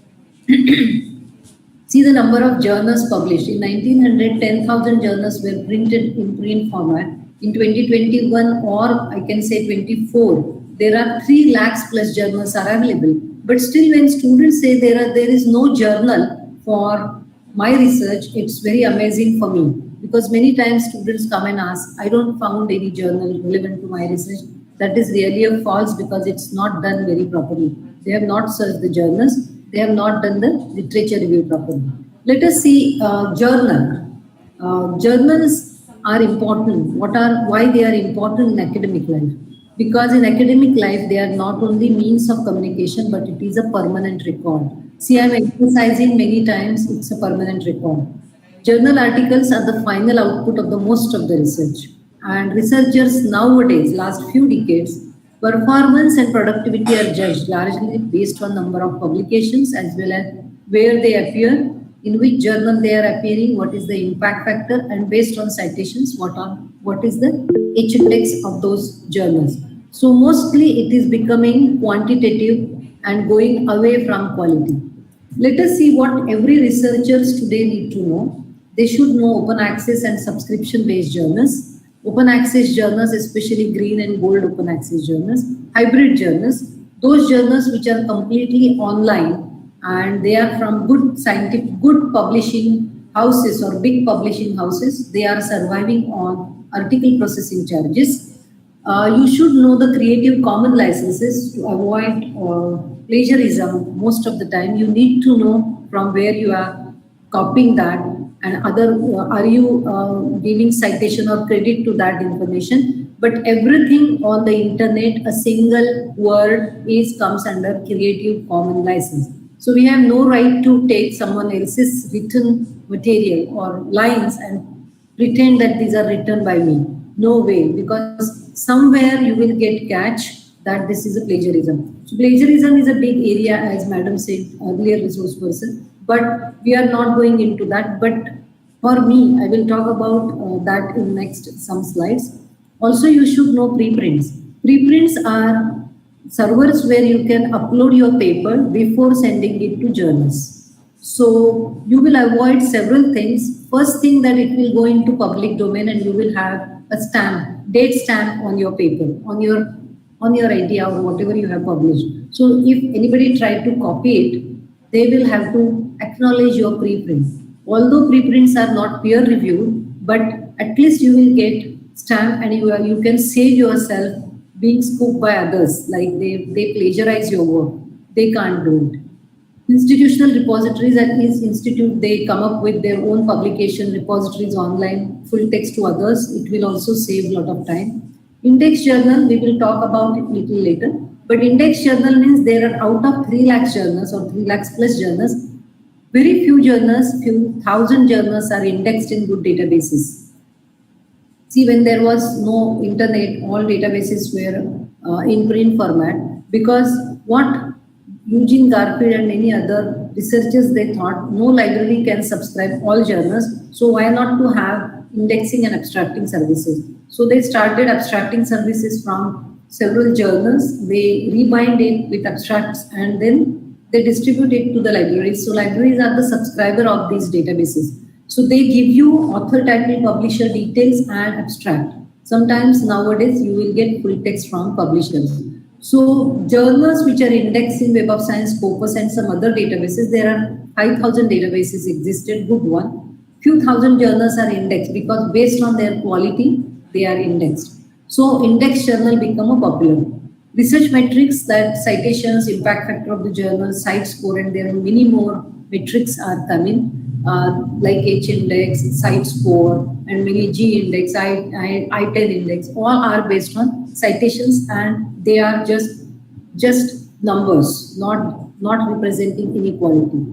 Speaker 8: See the number of journals published. In 1900, 10,000 journals were printed in print format. In 2021, or I can say 24, there are 3 lakhs plus journals are available. But still, when students say there is no journal for my research, it's very amazing for me, because many times students come and ask, I don't found any journal relevant to my research. That is really a false, because it's not done very properly. They have not searched the journals. They have not done the literature review properly. Let us see journal. Journals are important. Why they are important in academic life? Because in academic life, they are not only means of communication, but it is a permanent record. See, I'm emphasizing many times it's a permanent record. Journal articles are the final output of the most of the research. And researchers nowadays, last few decades, performance and productivity are judged largely based on number of publications as well as where they appear, in which journal they are appearing, what is the impact factor, and based on citations, what is the H-index of those journals. So mostly it is becoming quantitative and going away from quality. Let us see what every researchers today need to know. They should know open access and subscription based journals, open access journals, especially green and gold open access journals, hybrid journals, those journals which are completely online and they are from good publishing houses or big publishing houses. They are surviving on article processing charges. You should know the Creative Commons licenses to avoid plagiarism. Most of the time, you need to know from where you are copying that and are you giving citation or credit to that information. But everything on the internet, a single word comes under Creative Commons license. So we have no right to take someone else's written material or lines and pretend that these are written by me. No way, because somewhere you will get catch that this is a plagiarism. So plagiarism is a big area, as Madam said earlier, resource person. But we are not going into that. But for me, I will talk about that in next some slides. Also, you should know preprints. Preprints are servers where you can upload your paper before sending it to journals. So you will avoid several things. First thing, that it will go into public domain and you will have a stamp, date stamp on your paper, on your idea or whatever you have published. So if anybody try to copy it, they will have to acknowledge your preprint. Although preprints are not peer reviewed, but at least you will get stamp and you can save yourself being scooped by others, like they plagiarize your work. They can't do it. Institutional repositories at each institute, they come up with their own publication repositories online, full text to others. It will also save a lot of time. Index journal, we will talk about it a little later. But index journal means there are out of 3 lakh journals or 3 lakhs plus journals, very few journals, few thousand journals are indexed in good databases. See, when there was no internet, all databases were in print format, because what Eugene Garfield and many other researchers, they thought no library can subscribe all journals, so why not to have indexing and abstracting services. So they started abstracting services from several journals, they rebind it with abstracts and then they distribute it to the libraries. So libraries are the subscriber of these databases. So they give you author, title, publisher details and abstract. Sometimes nowadays you will get full text from publishers. So journals which are indexed in Web of Science, Scopus and some other databases, there are 5,000 databases existed, good one. Few thousand journals are indexed because based on their quality, they are indexed. So index journal become a popular. Research metrics, that citations, impact factor of the journal, site score, and there are many more metrics are coming. Like H-index, site score, and many G-index, I-10 index, all are based on citations and they are just numbers, not representing inequality.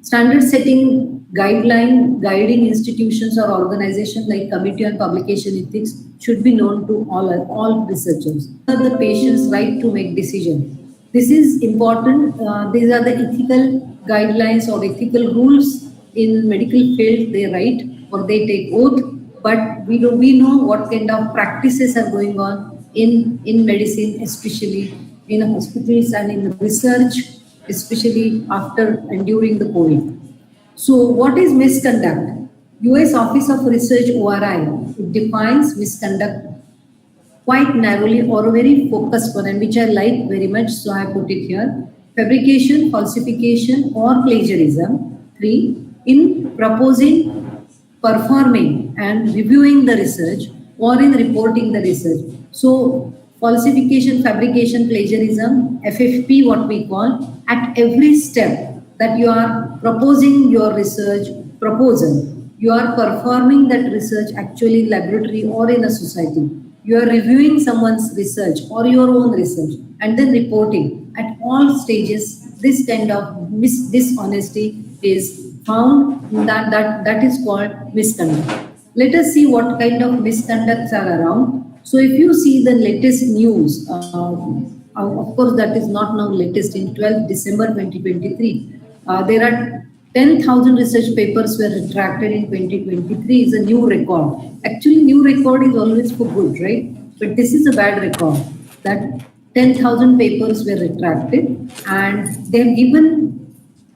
Speaker 8: Standard setting guiding institutions or organizations like Committee on Publication Ethics should be known to all researchers. The patient's right to make decisions. This is important. These are the ethical guidelines or ethical rules in medical field. They write or they take oath, but we know what kind of practices are going on in medicine, especially in hospitals and in research, especially after and during the COVID. So what is misconduct? US Office of Research, ORI, it defines misconduct quite narrowly or a very focused one, and which I like very much, so I put it here. Fabrication, falsification or plagiarism. 3. In proposing, performing and reviewing the research or in reporting the research. So falsification, fabrication, plagiarism, FFP what we call, at every step that you are proposing your research proposal You are performing that research actually in laboratory or in a society. You are reviewing someone's research or your own research and then reporting. At all stages, this kind of dishonesty is found, that is called misconduct. Let us see what kind of misconducts are around. So if you see the latest news, of course that is not now latest, in 12th December 2023, there are 10,000 research papers were retracted in 2023 is a new record. Actually, new record is always for good, right? But this is a bad record that 10,000 papers were retracted, and they have given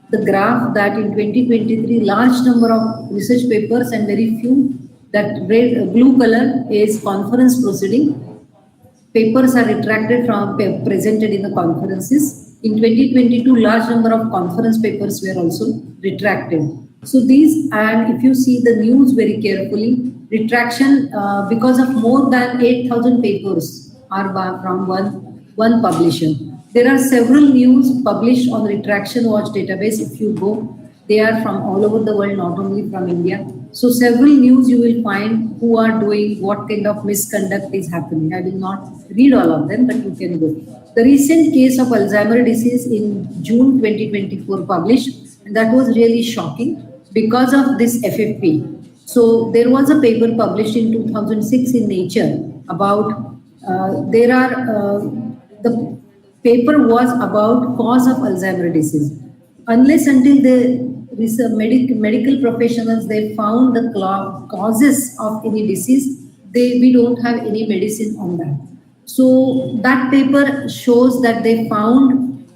Speaker 8: the graph that in 2023 large number of research papers and very few, that red blue color is conference proceeding. Papers are retracted from presented in the conferences. In 2022, large number of conference papers were also retracted. So these, and if you see the news very carefully, retraction because of more than 8,000 papers are from one publisher. There are several news published on retraction watch database. If you go, they are from all over the world, not only from India. So several news you will find who are doing what kind of misconduct is happening. I will not read all of them, but you can go. The recent case of Alzheimer's disease in June 2024 published, and that was really shocking because of this FFP. So there was a paper published in 2006 in Nature about the paper was about cause of Alzheimer's disease. Unless until the medical professionals they found the causes of any disease, we don't have any medicine on that. So that paper shows that they found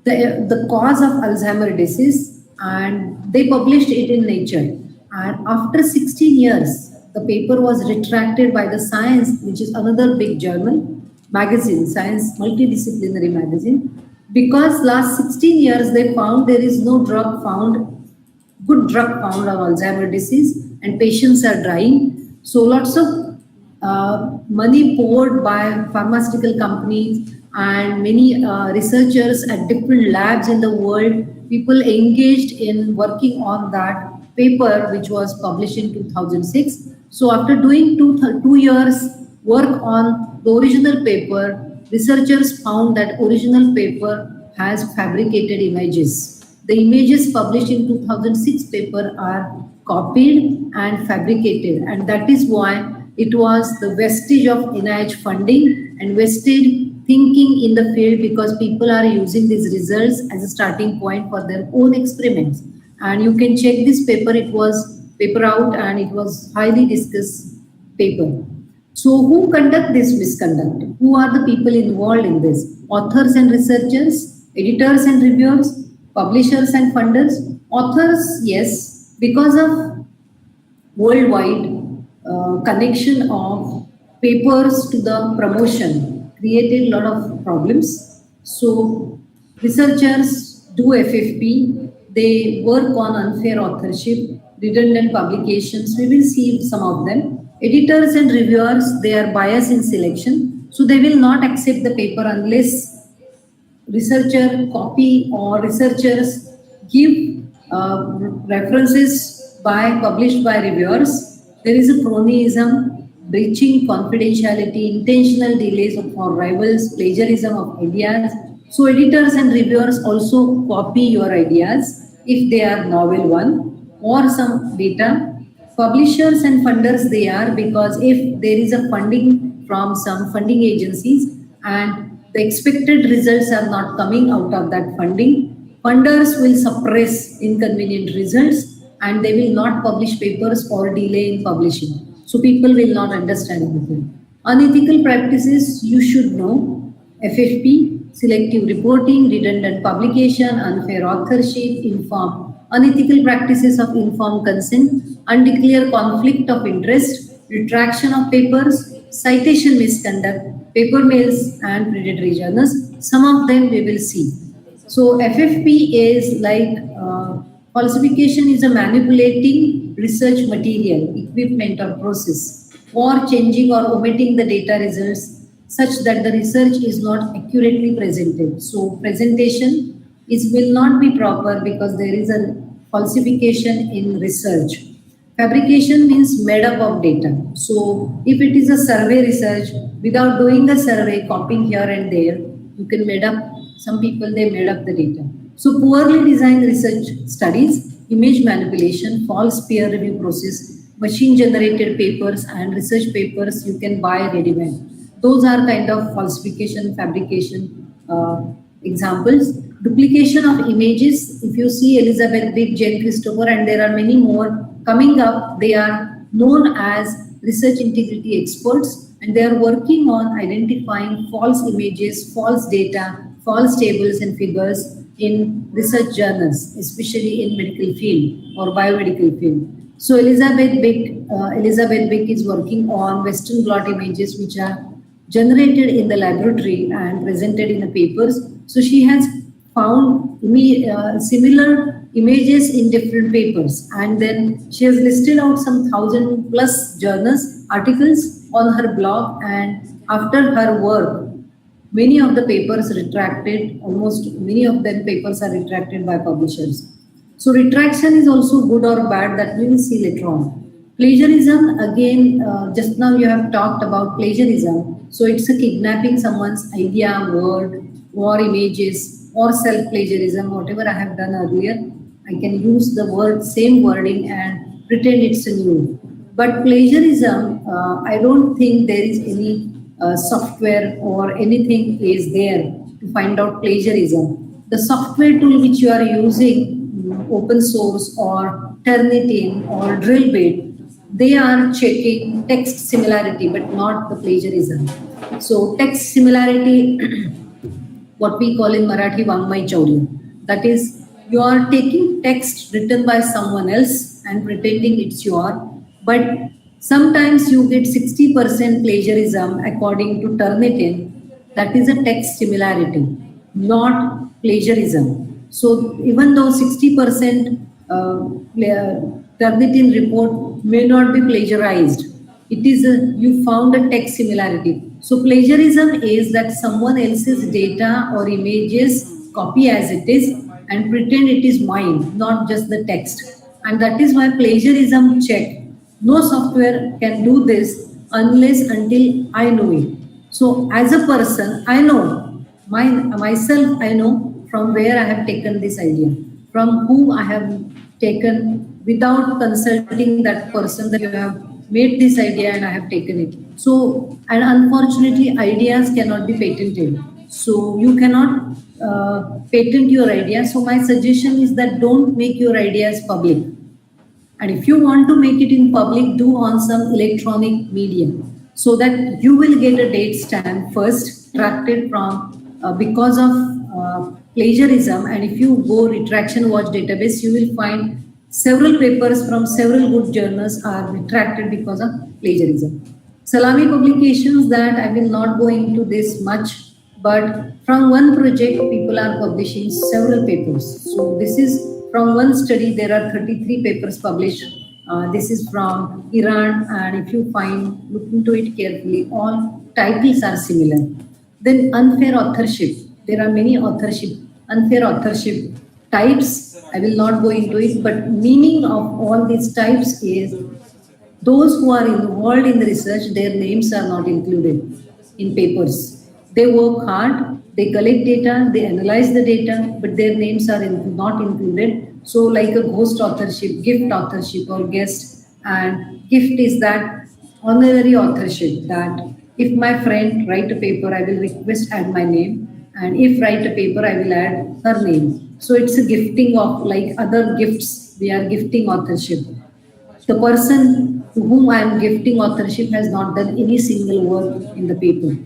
Speaker 8: the cause of Alzheimer's disease, and they published it in Nature. And after 16 years, the paper was retracted by the Science, which is another big journal, magazine, Science multidisciplinary magazine, because last 16 years they found there is no drug found, good drug found of Alzheimer's disease, and patients are dying. So lots of money poured by pharmaceutical companies and many researchers at different labs in the world, people engaged in working on that paper, which was published in 2006. So after doing two years work on the original paper, researchers found that original paper has fabricated images. The images published in 2006 paper are copied and fabricated, and that is why it was the vestige of NIH funding and vestige thinking in the field, because people are using these results as a starting point for their own experiments. And you can check this paper, it was paper out and it was highly discussed paper. So who conduct this misconduct? Who are the people involved in this? Authors and researchers, editors and reviewers, publishers and funders. Authors, yes, because of worldwide connection of papers to the promotion created a lot of problems. So researchers do FFP, they work on unfair authorship, redundant publications, we will see some of them. Editors and reviewers, they are biased in selection, so they will not accept the paper unless researcher copy or researchers give references published by reviewers. There is a cronyism, breaching confidentiality, intentional delays for rivals, plagiarism of ideas. So editors and reviewers also copy your ideas if they are novel one or some data. Publishers and funders they are, because if there is a funding from some funding agencies and the expected results are not coming out of that funding, funders will suppress inconvenient results and they will not publish papers or delay in publishing. So people will not understand anything. Unethical practices, you should know. FFP, selective reporting, redundant publication, unfair authorship, unethical practices of informed consent, undeclared conflict of interest, retraction of papers, citation misconduct, paper mails and predatory journals. Some of them we will see. So FFP is like falsification is a manipulating research material, equipment or process, or changing or omitting the data results such that the research is not accurately presented. So presentation will not be proper because there is a falsification in research. Fabrication means made up of data. So if it is a survey research, without doing the survey, copying here and there, you can made up, some people they made up the data. So poorly designed research studies, image manipulation, false peer review process, machine generated papers and research papers you can buy ready-made. Those are kind of falsification, fabrication examples. Duplication of images, if you see Elizabeth Big, Jane Christopher, and there are many more coming up, they are known as research integrity experts, and they are working on identifying false images, false data, false tables and figures in research journals, especially in medical field or biomedical field. So Elizabeth Big is working on Western blot images which are generated in the laboratory and presented in the papers. So she has found similar images in different papers, and then she has listed out some 1,000+ journals articles on her blog, and after her work many of the papers retracted, almost many of them papers are retracted by publishers. So retraction is also good or bad, that we will see later on. Plagiarism, again, just now you have talked about plagiarism. So it's a kidnapping someone's idea, word, or images, or self-plagiarism, whatever I have done earlier. I can use the word, same wording and pretend it's a new. But plagiarism, I don't think there is any software or anything is there to find out plagiarism. The software tool which you are using, open source or Turnitin or Drillbit, they are checking text similarity but not the plagiarism. So text similarity, what we call in Marathi Vangmai Chaurya, that is, you are taking text written by someone else and pretending it's your, but sometimes you get 60% plagiarism according to Turnitin. That is a text similarity, not plagiarism. So even though 60% Turnitin report may not be plagiarized, it is you found a text similarity. So plagiarism is that someone else's data or images copy as it is and pretend it is mine, not just the text. And that is why plagiarism check. No software can do this unless until I know it. So as a person, I know myself, I know from where I have taken this idea, from whom I have taken without consulting that person that you have made this idea and I have taken it. So, and unfortunately, ideas cannot be patented. So you cannot patent your idea. So my suggestion is that don't make your ideas public. And if you want to make it in public, do on some electronic medium so that you will get a date stamp first, retracted from because of plagiarism. And if you go retraction watch database, you will find several papers from several good journals are retracted because of plagiarism. Salami publications, that I will not go into this much, but from one project, people are publishing several papers. So this is from one study, there are 33 papers published. This is from Iran, and if you look into it carefully, all titles are similar. Then unfair authorship. There are many unfair authorship types. I will not go into it, but meaning of all these types is those who are involved in the research, their names are not included in papers. They work hard, they collect data, they analyze the data, but their names are not included. So like a ghost authorship, gift authorship or guest, and gift is that honorary authorship, that if my friend write a paper, I will request add my name, and if write a paper, I will add her name. So it's a gifting of like other gifts, we are gifting authorship. The person to whom I am gifting authorship has not done any single work in the paper.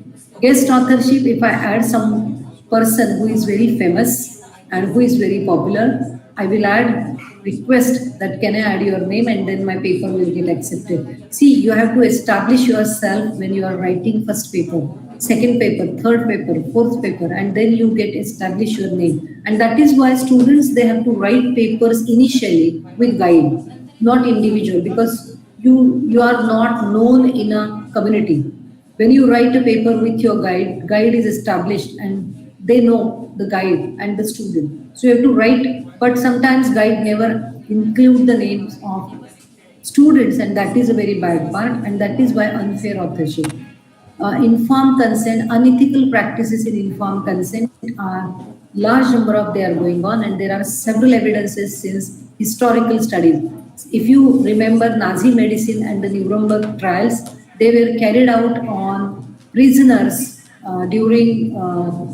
Speaker 8: Guest authorship, if I add some person who is very famous and who is very popular, I will add request that can I add your name, and then my paper will get accepted. See, you have to establish yourself when you are writing first paper, second paper, third paper, fourth paper, and then you get establish your name. And that is why students, they have to write papers initially with guide, not individual, because you are not known in a community. When you write a paper with your guide is established and they know the guide and the student. So you have to write, but sometimes guide never include the names of students, and that is a very bad part, and that is why unfair authorship. Informed consent, unethical practices in informed consent are large number of they are going on, and there are several evidences since historical studies. If you remember Nazi medicine and the Nuremberg trials, they were carried out on prisoners during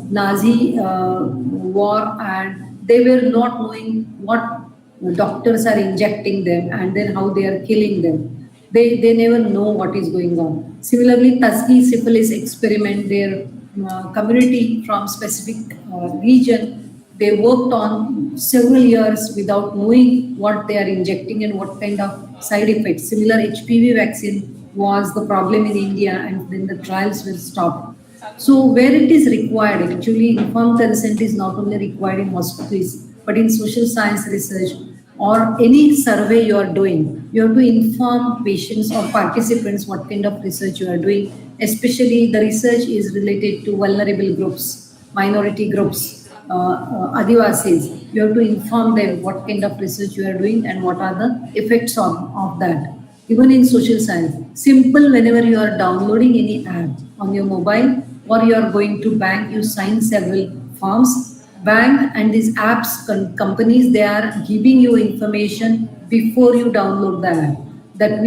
Speaker 8: Nazi war, and they were not knowing what doctors are injecting them and then how they are killing them. They never know what is going on. Similarly, Tuskegee syphilis experiment, their community from specific region, they worked on several years without knowing what they are injecting and what kind of side effects. Similar HPV vaccine was the problem in India, and then the trials were stopped. So where it is required, actually informed consent is not only required in hospitals, but in social science research or any survey you are doing, you have to inform patients or participants what kind of research you are doing, especially the research is related to vulnerable groups, minority groups, Adivasis. You have to inform them what kind of research you are doing and what are the effects of that. Even in social science, simple, whenever you are downloading any app on your mobile or you are going to bank, you sign several forms. Bank and these apps companies, they are giving you information before you download the app, that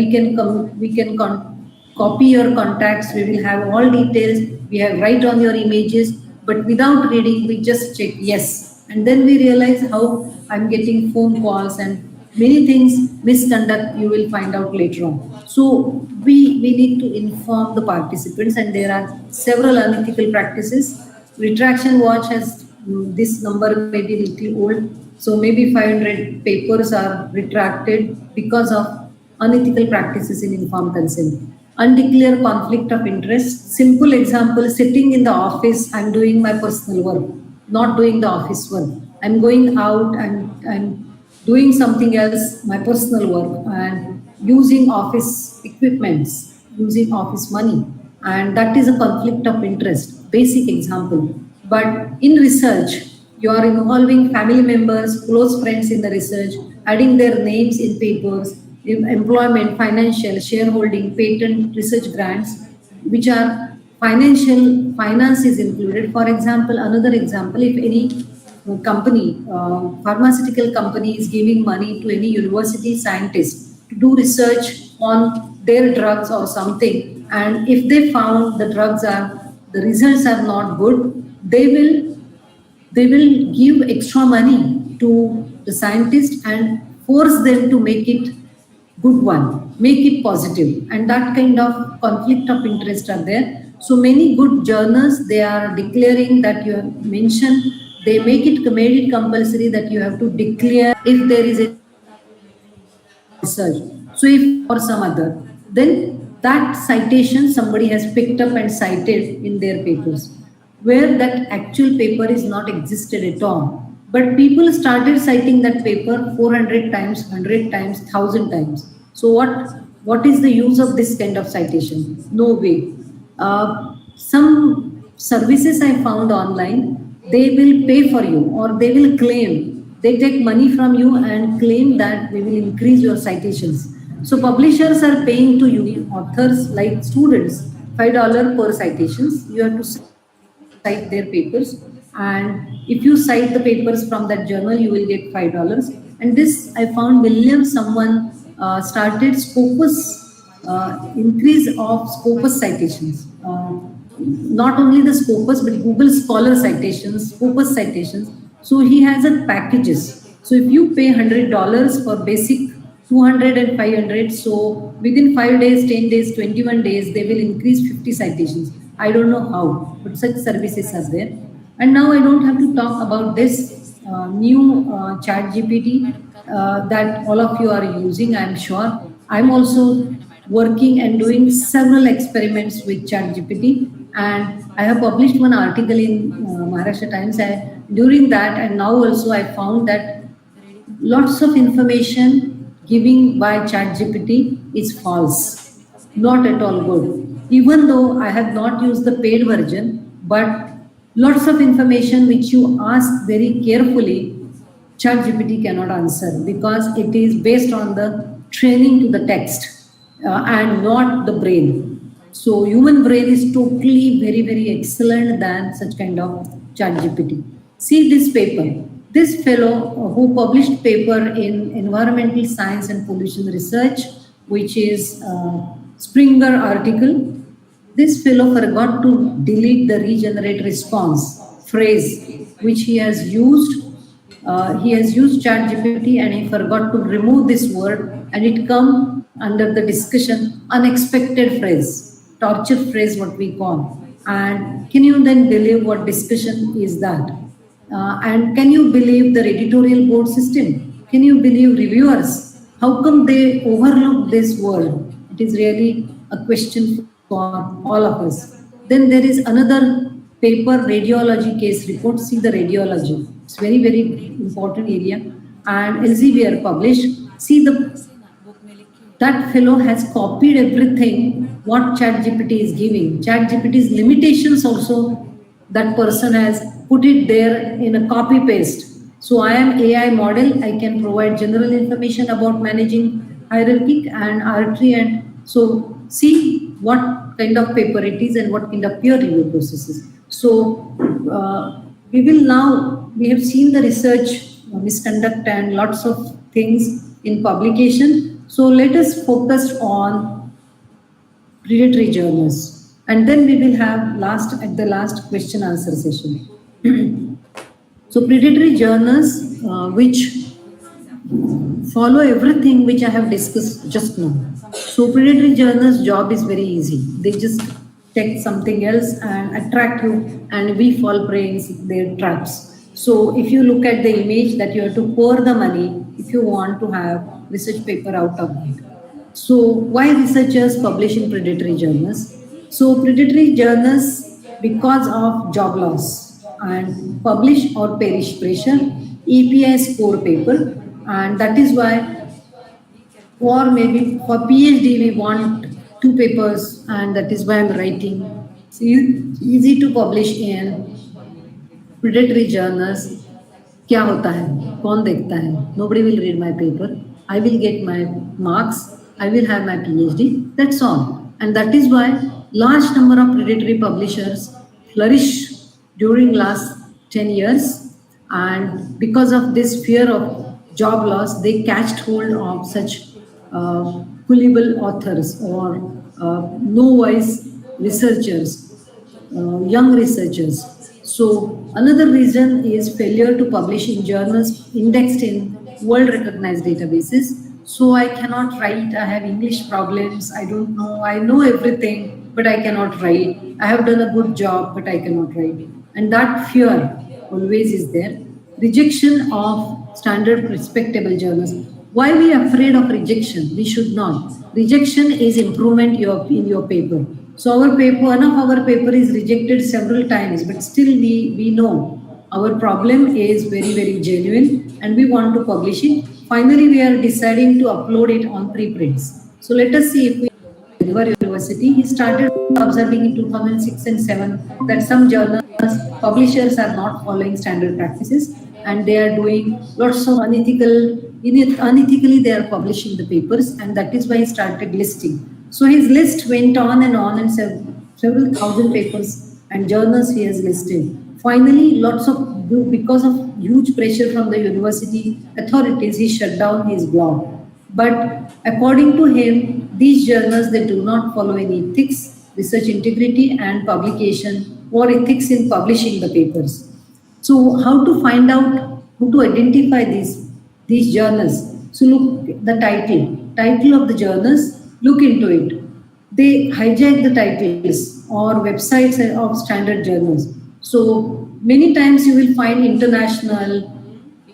Speaker 8: copy your contacts, we will have all details, we have write on your images, but without reading we just check yes, and then we realize how I'm getting phone calls and many things misconduct you will find out later on. So we need to inform the participants, and there are several unethical practices. Retraction watch has this number may be little old, so maybe 500 papers are retracted because of unethical practices in informed consent. Undeclared conflict of interest. Simple example: sitting in the office, I'm doing my personal work, not doing the office work. I'm going out and I'm doing something else, my personal work, and using office equipments, using office money, and that is a conflict of interest. Basic example. But in research, you are involving family members, close friends in the research, adding their names in papers, in employment, financial, shareholding, patent, research grants, which are finance is included. For example, another example, if any company, pharmaceutical company is giving money to any university scientist to do research on their drugs or something, and if they found the results are not good, they will give extra money to the scientist and force them to make it good one, make it positive, and that kind of conflict of interest are there. So many good journals, they are declaring that you have mentioned, they made it compulsory that you have to declare if there is a research. So if or some other, then that citation somebody has picked up and cited in their papers, where that actual paper is not existed at all. But people started citing that paper 400 times, 100 times, 1000 times. So what is the use of this kind of citation? No way. Some services I found online, they will pay for you or they will claim. They take money from you and claim that they will increase your citations. So publishers are paying to you, authors like students, $5 per citations. You have to cite their papers, and if you cite the papers from that journal, you will get $5. And this I found someone started Scopus, increase of Scopus citations. Not only the Scopus, but Google Scholar citations, Scopus citations. So he has a packages. So if you pay $100 for basic, 200 and 500, so within 5 days, 10 days, 21 days, they will increase 50 citations. I don't know how, but such services are there. And now I don't have to talk about this new chat GPT that all of you are using, I'm sure. I'm also working and doing several experiments with chat GPT, and I have published one article in Maharashtra Times. During that, and now also I found that lots of information giving by chat GPT is false, not at all good. Even though I have not used the paid version, but lots of information which you ask very carefully, ChatGPT cannot answer because it is based on the training to the text and not the brain. So human brain is totally very excellent than such kind of chat GPT. See this paper. This fellow who published paper in environmental science and pollution research, which is Springer article, this fellow forgot to delete the regenerate response phrase which he has used. He has used ChatGPT and he forgot to remove this word, and it come under the discussion unexpected phrase, torture phrase, what we call. And can you then believe what discussion is that? And can you believe the editorial board system? Can you believe reviewers? How come they overlook this word? It is really a question for all of us. Then there is another paper, radiology case report. See the radiology. It's very important area. And Elsevier published. See that fellow has copied everything what ChatGPT is giving. ChatGPT's limitations also that person has put it there in a copy paste. So I am AI model. I can provide general information about managing hierarchy and artery, and so see what kind of paper it is and what kind of peer review processes. So we have seen the research misconduct and lots of things in publication. So let us focus on predatory journals, and then we will have at the last question answer session. So predatory journals which follow everything which I have discussed just now. So predatory journals job is very easy. They just take something else and attract you, and we fall prey in their traps. So if you look at the image that you have to pour the money if you want to have research paper out of it. So why researchers publish in predatory journals? So predatory journals, because of job loss and publish or perish pressure, API score paper, and that is why, or maybe for PhD we want 2 papers, and that is why I'm writing. So easy to publish in predatory journals. क्या होता है? कौन देखता है? Nobody will read my paper. I will get my marks. I will have my PhD. That's all. And that is why large number of predatory publishers flourish during last 10 years. And because of this fear of job loss, they catched hold of such gullible authors or no voice researchers, young researchers. So another reason is failure to publish in journals indexed in world recognized databases. So I cannot write. I have English problems. I don't know. I know everything, but I cannot write. I have done a good job, but I cannot write. And that fear always is there. Rejection of standard respectable journals. Why we are afraid of rejection? We should not. Rejection is improvement in your paper. So our paper, one of our paper is rejected several times, but still we know our problem is very genuine and we want to publish it. Finally, we are deciding to upload it on preprints. So let us see if we University, he started observing in 2006 and 7 that some journals, publishers are not following standard practices and they are doing lots of unethically they are publishing the papers, and that is why he started listing. So his list went on and several thousand papers and journals he has listed. Finally, because of huge pressure from the university authorities, he shut down his blog. But according to him, these journals, they do not follow any ethics, research integrity and publication, or ethics in publishing the papers. So how to find out, how to identify these journals? So look the title of the journals, look into it. They hijack the titles or websites of standard journals. So many times you will find international,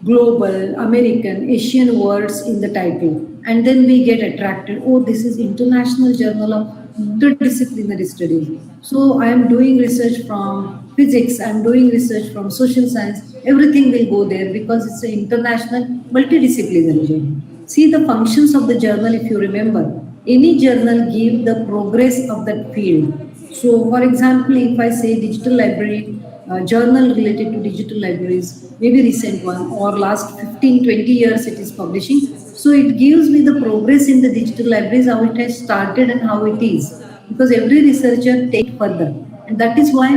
Speaker 8: global, American, Asian words in the title. And then we get attracted. Oh, this is International Journal of Interdisciplinary Studies. So I am doing research from physics, I am doing research from social science. Everything will go there because it's an international multidisciplinary journal. See the functions of the journal if you remember. Any journal give the progress of that field. So for example, if I say digital library, journal related to digital libraries, maybe recent one or last 15-20 years it is publishing. So it gives me the progress in the digital libraries, how it has started and how it is. Because every researcher take further. And that is why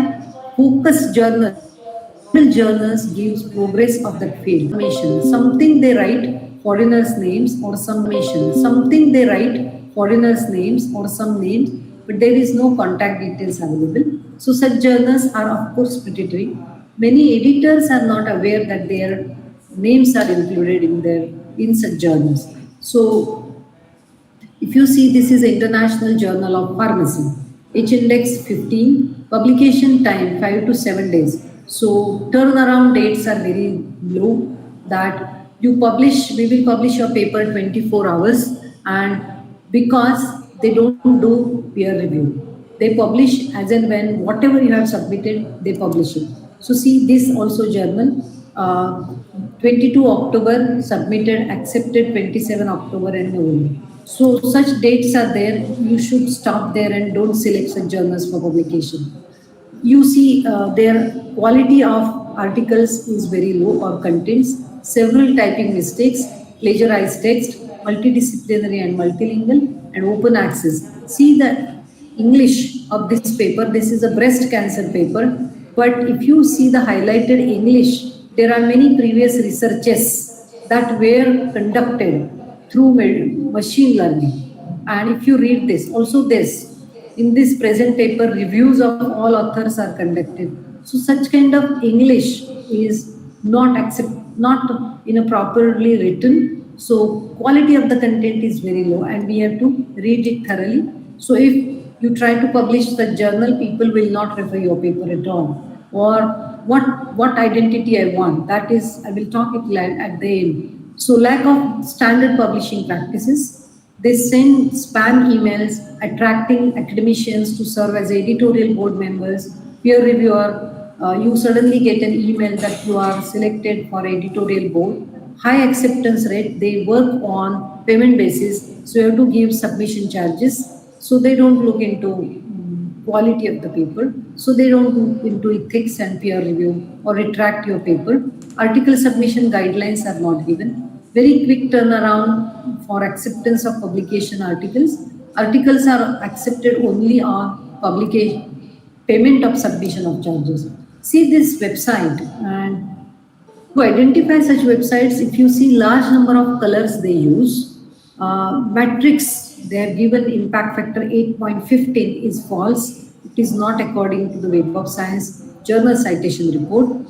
Speaker 8: focus journals gives progress of that field. Something they write foreigners' names or some nation. Something they write foreigners' names or some names, but there is no contact details available. So such journals are of course predatory. Many editors are not aware that their names are included in such journals. So if you see, this is International Journal of Pharmacy, H index 15, publication time 5 to 7 days. So turnaround dates are very low, that you publish, we will publish your paper 24 hours, and because they don't do peer review. They publish as and when whatever you have submitted, they publish it. So see this also journal, 22 October submitted, accepted 27 October and November. So such dates are there. You should stop there and don't select such journals for publication. You see their quality of articles is very low or contains several typing mistakes, plagiarized text, multidisciplinary and multilingual, and open access. See the English of this paper. This is a breast cancer paper, but if you see the highlighted English, there are many previous researches that were conducted through machine learning. And if you read this, also this, in this present paper, reviews of all authors are conducted. So such kind of English is not in a properly written. So quality of the content is very low, and we have to read it thoroughly. So if you try to publish the journal, people will not refer your paper at all. Or what identity I want, that is, I will talk it at the end. So lack of standard publishing practices. They send spam emails attracting academicians to serve as editorial board members, peer reviewer. You suddenly get an email that you are selected for editorial board. High acceptance rate. They work on payment basis, so you have to give submission charges. So they don't look into quality of the paper. So they don't look into ethics and peer review or retract your paper. Article submission guidelines are not given. Very quick turnaround for acceptance of publication articles. Articles are accepted only on publication, payment of submission of charges. See this website, and to identify such websites, if you see large number of colors they use, matrix they have given impact factor 8.15 is false. It is not according to the Web of Science journal citation report.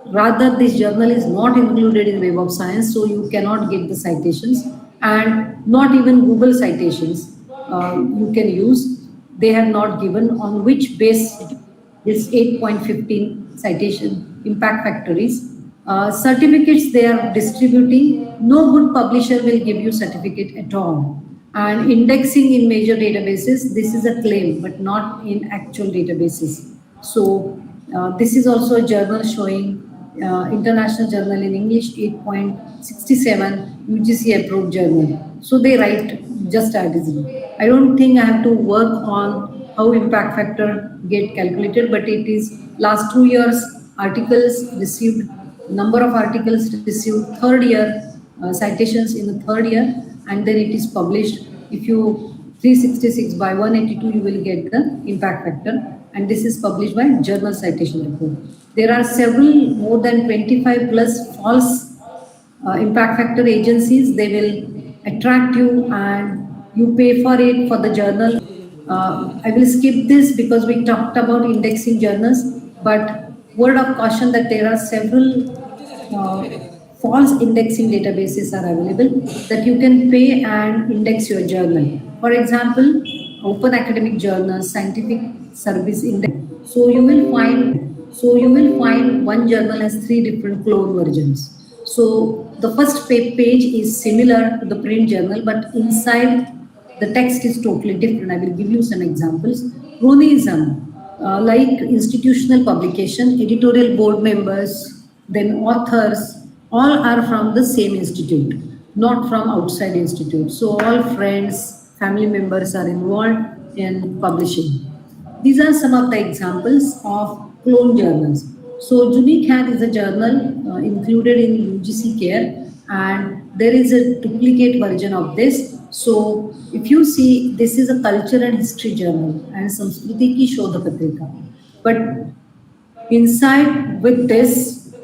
Speaker 8: Rather, this journal is not included in Web of Science, so you cannot get the citations, and not even Google citations you can use. They have not given on which base this 8.15 citation impact factor is. Certificates they are distributing. No good publisher will give you certificate at all. And indexing in major databases, this is a claim, but not in actual databases. So this is also a journal showing International Journal in English 8.67 UGC approved journal. So they write just as it is. I don't think I have to work on how impact factor get calculated, but it is last 2 years articles received, number of articles received, third year citations in the third year, and then it is published. If you 366 by 182, you will get the impact factor, and this is published by Journal Citation Report. There are several, more than 25 plus false impact factor agencies. They will attract you and you pay for it for the journal. I will skip this because we talked about indexing journals, but word of caution that there are several false indexing databases are available that you can pay and index your journal. For example, Open Academic Journals, Scientific Service Index. So you will find one journal has 3 different clone versions. So the first page is similar to the print journal, but inside the text is totally different. I will give you some examples. Chronism, like institutional publication, editorial board members, then authors, all are from the same institute, not from outside institute. So all friends, family members are involved in publishing. These are some of the examples of clone journals. So Unique Hat is a journal included in UGC Care. and there is a duplicate version of this. So if you see, this is a culture and history journal and Samskriti ki Shodha Patrika. But inside with this,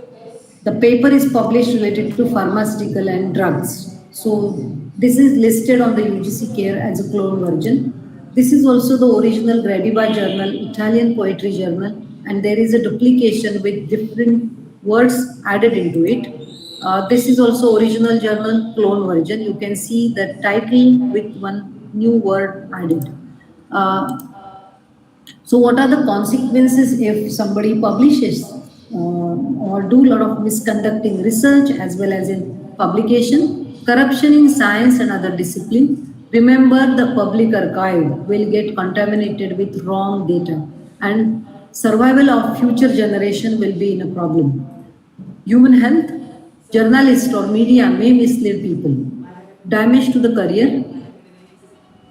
Speaker 8: the paper is published related to pharmaceutical and drugs. So this is listed on the UGC Care as a clone version. This is also the original Gradiva journal, Italian poetry journal, and there is a duplication with different words added into it. This is also original journal clone version. You can see the title with one new word added. So what are the consequences if somebody publishes or do a lot of misconduct in research as well as in publication? Corruption in science and other discipline. Remember, the public archive will get contaminated with wrong data and survival of future generation will be in a problem. Human health, journalists or media may mislead people. Damage to the career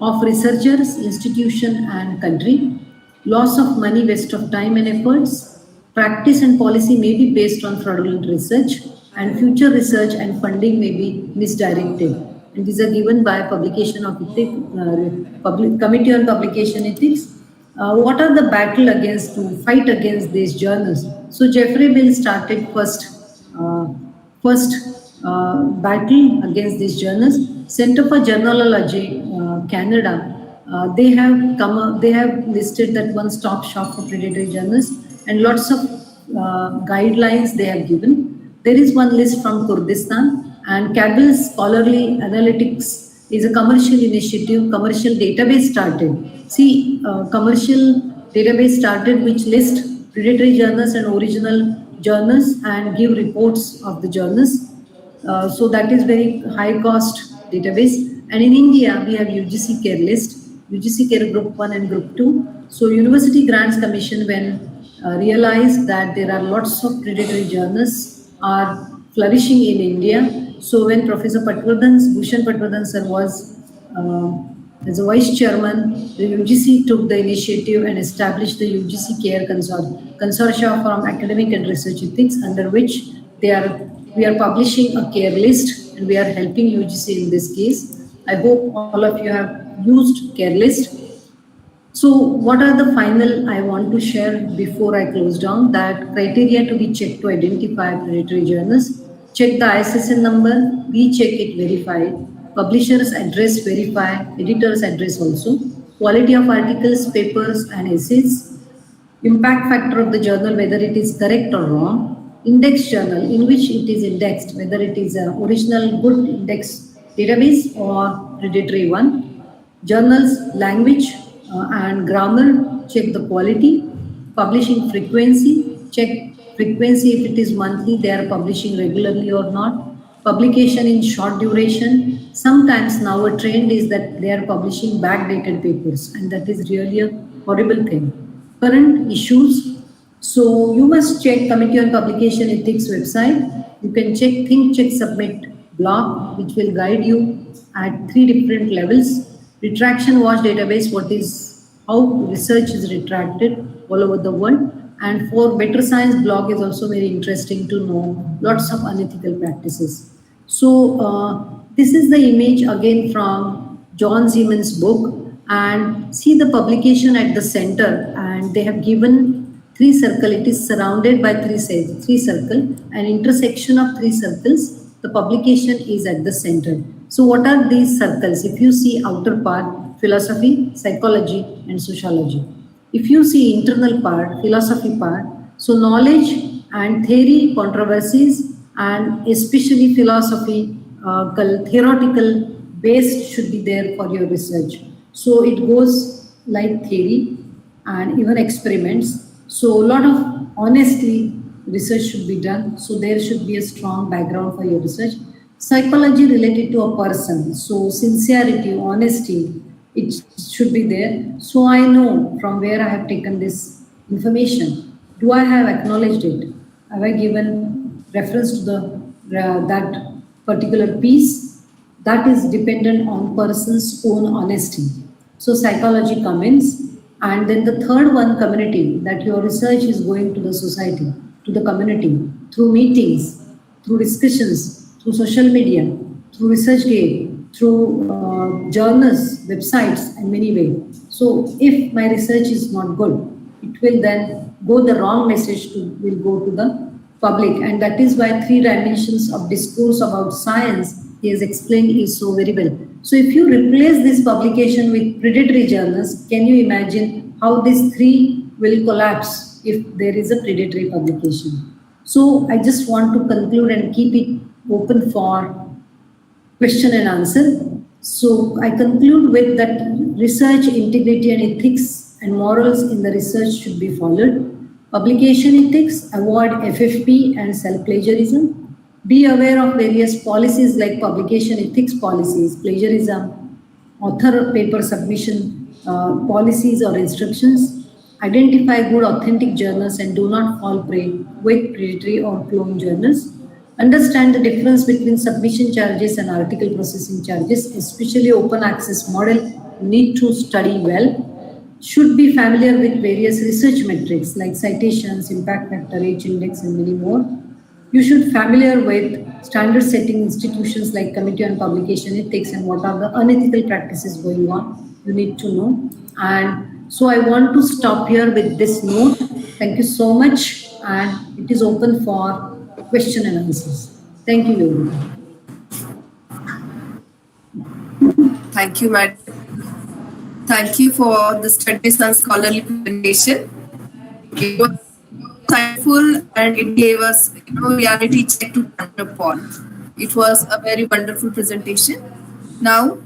Speaker 8: of researchers, institution and country. Loss of money, waste of time and efforts. Practice and policy may be based on fraudulent research and future research and funding may be misdirected. And these are given by publication of ethics, Committee on Publication Ethics. What are the battle against to fight against these journals? So Jeffrey Bill started first battle against these journals. Center for Journalology, Canada, they have listed that one-stop shop for predatory journals and lots of guidelines they have given. There is one list from Kurdistan and Kabul's Scholarly Analytics is a commercial initiative, commercial database started. See, commercial database started which list predatory journals and original journals and give reports of the journals. So that is very high cost database. And in India, we have UGC Care list, UGC Care Group 1 and Group 2. So University Grants Commission, when realized that there are lots of predatory journals are flourishing in India. So when Professor Bhushan Patwardhan sir was as a vice chairman, the UGC took the initiative and established the UGC Care Consortia from Academic and Research Ethics, under which we are publishing a care list and we are helping UGC in this case. I hope all of you have used care list. So what are the final I want to share before I close down? That criteria to be checked to identify predatory journals. Check the ISSN number, recheck it, verify. Publisher's address, verify. Editor's address also. Quality of articles, papers and essays. Impact factor of the journal, whether it is correct or wrong. Index journal, in which it is indexed, whether it is an original good index database or predatory one. Journals, language and grammar, check the quality. Publishing frequency, check frequency if it is monthly, they are publishing regularly or not. Publication in short duration. Sometimes now a trend is that they are publishing backdated papers and that is really a horrible thing. Current issues. So you must check Committee on Publication Ethics website. You can check Think, Check, Submit blog, which will guide you at 3 different levels. Retraction Watch database, how research is retracted all over the world. And for Better Science blog is also very interesting to know lots of unethical practices. So this is the image again from John Siemens' book, and see the publication at the center, and they have given 3 circles. It is surrounded by 3 circles, and intersection of 3 circles. The publication is at the center. So what are these circles? If you see outer part, philosophy, psychology and sociology. If you see internal part, philosophy part, so knowledge and theory controversies and especially philosophy, theoretical base should be there for your research. So it goes like theory and even experiments. So a lot of honesty research should be done. So there should be a strong background for your research. Psychology related to a person. So sincerity, honesty, it should be there. So I know from where I have taken this information. Do I have acknowledged it? Have I given reference to the that particular piece? That is dependent on person's own honesty. So psychology comments. And then the third one, community, that your research is going to the society, to the community, through meetings, through discussions, through social media, through ResearchGate, through journals, websites, and many ways. So if my research is not good, it will then go the wrong message will go to the public, and that is why three dimensions of discourse about science he has explained is so very well. So if you replace this publication with predatory journals, can you imagine how these three will collapse if there is a predatory publication? So I just want to conclude and keep it open for question and answer. So I conclude with that research integrity and ethics and morals in the research should be followed. Publication ethics, avoid FFP and self-plagiarism. Be aware of various policies like publication ethics policies, plagiarism, author paper submission policies or instructions. Identify good authentic journals and do not fall prey with predatory or clone journals. Understand the difference between submission charges and article processing charges, especially open access model. Need to study well. Should be familiar with various research metrics like citations, impact factor, H index, and many more. You should familiar with standard setting institutions like Committee on Publication Ethics and what are the unethical practices going on. You need to know. And so I want to stop here with this note. Thank you so much, and it is open for question and answers. Thank you, everyone.
Speaker 2: Thank you, madam. Thank you for the studies and scholarly presentation. It was insightful and it gave us reality check to touch upon. It was a very wonderful presentation. Now,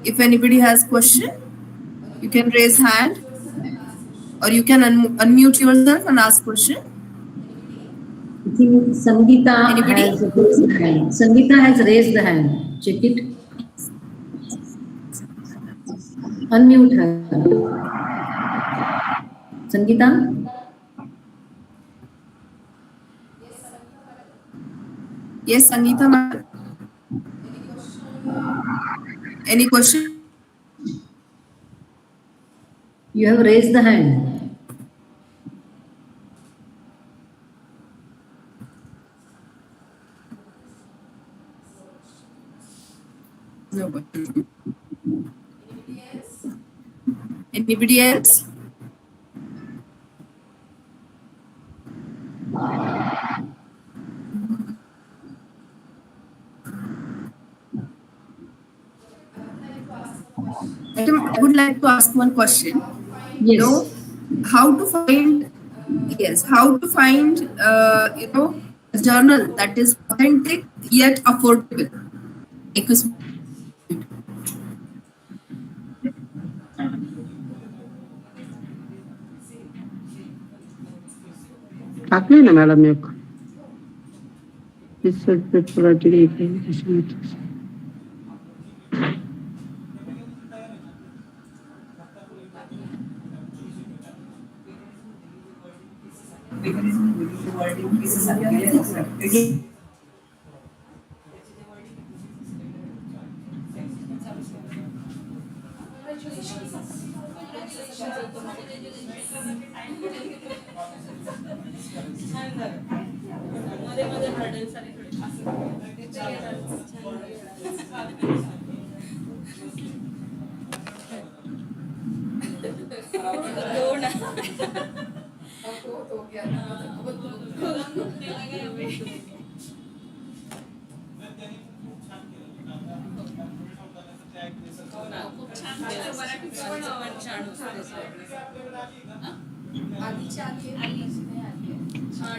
Speaker 2: if anybody has question, you can raise hand or you can unmute yourself and ask question.
Speaker 8: I think Sangeeta
Speaker 2: Anybody?
Speaker 8: has raised the hand. Sangeeta has raised the hand. Check it. Unmute her. Sangeeta?
Speaker 2: Yes, Sangeeta, ma'am. Any question?
Speaker 8: You have raised the hand.
Speaker 2: No. Anybody else? Madam, I would like to ask one question.
Speaker 8: Yes.
Speaker 2: How to find a journal that is authentic yet affordable? Because
Speaker 9: टाकले ना madam एक research paper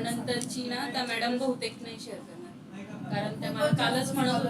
Speaker 10: नंतरची ना त्या madam बहुतेक नाही share करणार कारण त्या मला कालच म्हणत